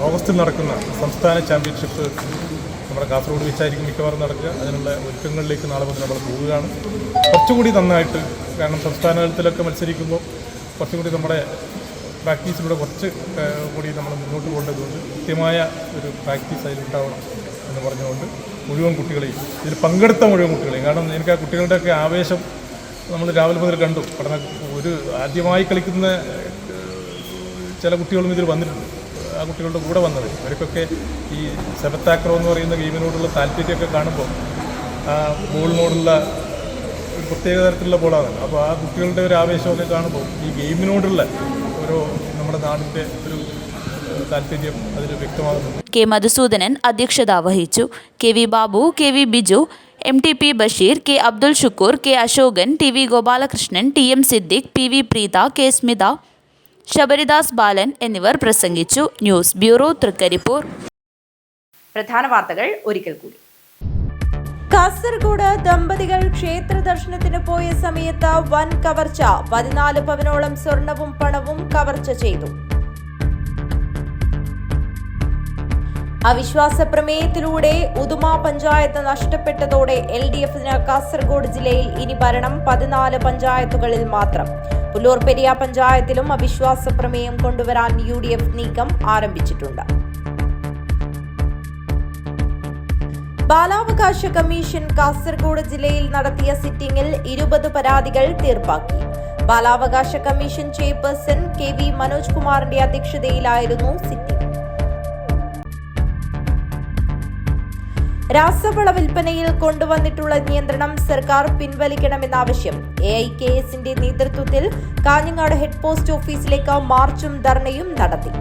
ഓഗസ്റ്റിൽ നടക്കുന്ന സംസ്ഥാന ചാമ്പ്യൻഷിപ്പ് നമ്മുടെ കാസർഗോഡ് വെച്ചായിരിക്കും മിക്കവാറും നടക്കുക. അതിനുള്ള ഒരുക്കങ്ങളിലേക്ക് നാളെ മുതൽ നമ്മൾ പോവുകയാണ്. കുറച്ചുകൂടി നന്നായിട്ട്, കാരണം സംസ്ഥാന തലത്തിലൊക്കെ മത്സരിക്കുമ്പോൾ കുറച്ചുകൂടി നമ്മുടെ പ്രാക്ടീസിലൂടെ കുറച്ച് കൂടി നമ്മൾ മുന്നോട്ട് പോകേണ്ടതുകൊണ്ട് കൃത്യമായ ഒരു പ്രാക്ടീസ് അതിലുണ്ടാവണം എന്ന് പറഞ്ഞുകൊണ്ട് മുഴുവൻ കുട്ടികളെയും, ഇതിൽ പങ്കെടുത്ത മുഴുവൻ കുട്ടികളെയും, കാരണം എനിക്ക് ആ കുട്ടികളുടെയൊക്കെ ആവേശം നമ്മൾ രാവിലെ മുതൽ കണ്ടു. ഒരു ആദ്യമായി കളിക്കുന്ന ചില കുട്ടികളും ഇതിൽ വന്നിട്ടുണ്ട്. ആ കുട്ടികളുടെ കൂടെ വന്നത് അവർക്കൊക്കെ ഈ സെപക് താക്രോ എന്ന് പറയുന്ന ഗെയിമിനോടുള്ള താല്പര്യമൊക്കെ കാണുമ്പോൾ ആ ബോളിനോടുള്ള ഒരു പ്രത്യേക തരത്തിലുള്ള ബോളാണ്. അപ്പോൾ ആ കുട്ടികളുടെ ഒരു ആവേശമൊക്കെ കാണുമ്പോൾ ഈ ഗെയിമിനോടുള്ള ഓരോ നമ്മുടെ നാടിൻ്റെ ഒരു താല്പര്യം അതിൽ വ്യക്തമാകുന്നു. കെ മധുസൂദനൻ അധ്യക്ഷത വഹിച്ചു. KV Babu, KV Biju, MTP Basheer, K Abdul Shukkur, K Ashokan, TV Gopalakrishnan, TM Siddique, PV Preetha, K Smitha, Sabaridas Balan എന്നിവർ പ്രസംഗിച്ചു. News bureau, Thrikaripur. പ്രധാന വാർത്തകൾ ഒരിക്കൽ കൂടി. കാസർഗോഡ് ദമ്പതികൾ ക്ഷേത്ര ദർശനത്തിന് പോയ സമയത്ത് വൻ കവർച്ച. 14 പവനോളം സ്വർണവും പണവും കവർച്ച ചെയ്തു. അവിശ്വാസ പ്രമേയത്തിലൂടെ ഉദുമ പഞ്ചായത്ത് നഷ്ടപ്പെട്ടതോടെ LDFന് കാസർഗോഡ് ജില്ലയിൽ ഇനി ഭരണം 14 പഞ്ചായത്തുകളിൽ മാത്രം. പുല്ലൂർ പെരിയ പഞ്ചായത്തിലും അവിശ്വാസ പ്രമേയം കൊണ്ടുവരാൻ UDF നീക്കം ആരംഭിച്ചിട്ടുണ്ട്. ബാലാവകാശ കമ്മീഷൻ കാസർഗോഡ് ജില്ലയിൽ നടത്തിയ സിറ്റിംഗിൽ 20 പരാതികൾ തീർപ്പാക്കി. ബാലാവകാശ കമ്മീഷൻ ചെയർപേഴ്സൺ KV മനോജ് കുമാറിന്റെ അധ്യക്ഷതയിലായിരുന്നു സിറ്റിംഗ്. രാസവള വിൽപ്പനയിൽ കൊണ്ടുവന്നിട്ടുള്ള നിയന്ത്രണം സർക്കാർ പിൻവലിക്കണമെന്ന ആവശ്യം. AIKSന്റെ നേതൃത്വത്തിൽ കാഞ്ഞങ്ങാട് ഹെഡ് പോസ്റ്റ് ഓഫീസിലേക്ക് മാർച്ചും ധർണയും നടത്തി.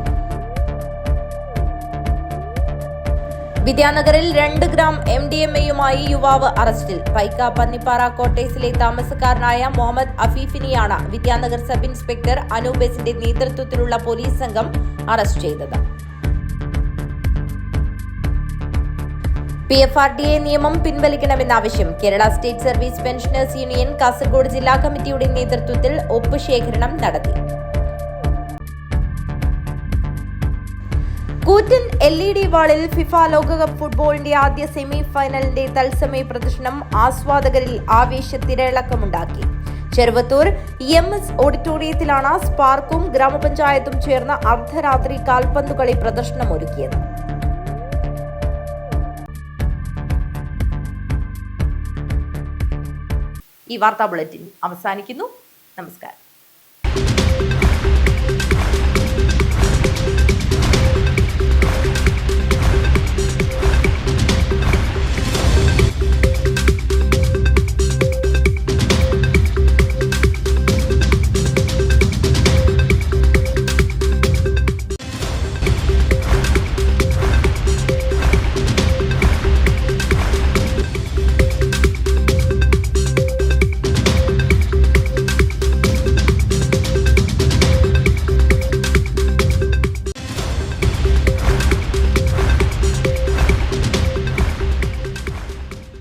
വിദ്യാനഗറിൽ 2 ഗ്രാം MDMAയുമായി യുവാവ് അറസ്റ്റിൽ. പൈക്ക പന്നിപ്പാറ കോട്ടേസിലെ താമസക്കാരനായ മുഹമ്മദ് അഫീഫിനെയാണ് വിദ്യാനഗർ സബ് ഇൻസ്പെക്ടർ അനൂപേസിന്റെ നേതൃത്വത്തിലുള്ള പോലീസ് സംഘം അറസ്റ്റ് ചെയ്തത്. PFRDA നിയമം പിൻവലിക്കണമെന്ന ആവശ്യം. Kerala state service pensioners union Kasaragod ജില്ലാ കമ്മിറ്റിയുടെ നേതൃത്വത്തിൽ ഒപ്പ് ശേഖരണം നടത്തി. കൂറ്റൻ LED വാളിൽ ഫിഫ ലോകകപ്പ് ഫുട്ബോളിന്റെ ആദ്യ സെമി ഫൈനലിന്റെ തത്സമയ പ്രദർശനം ആസ്വാദകരിൽ ആവേശത്തിരയിളക്കമുണ്ടാക്കി. ചെറുവത്തൂർ EMS ഓഡിറ്റോറിയത്തിലാണ് സ്പാർക്കും ഗ്രാമപഞ്ചായത്തും ചേർന്ന് അർദ്ധരാത്രി കാൽപന്തുകളി പ്രദർശനം ഒരുക്കിയത്. ഈ വാർത്താ ബുള്ളറ്റിൻ അവസാനിക്കുന്നു. നമസ്കാരം.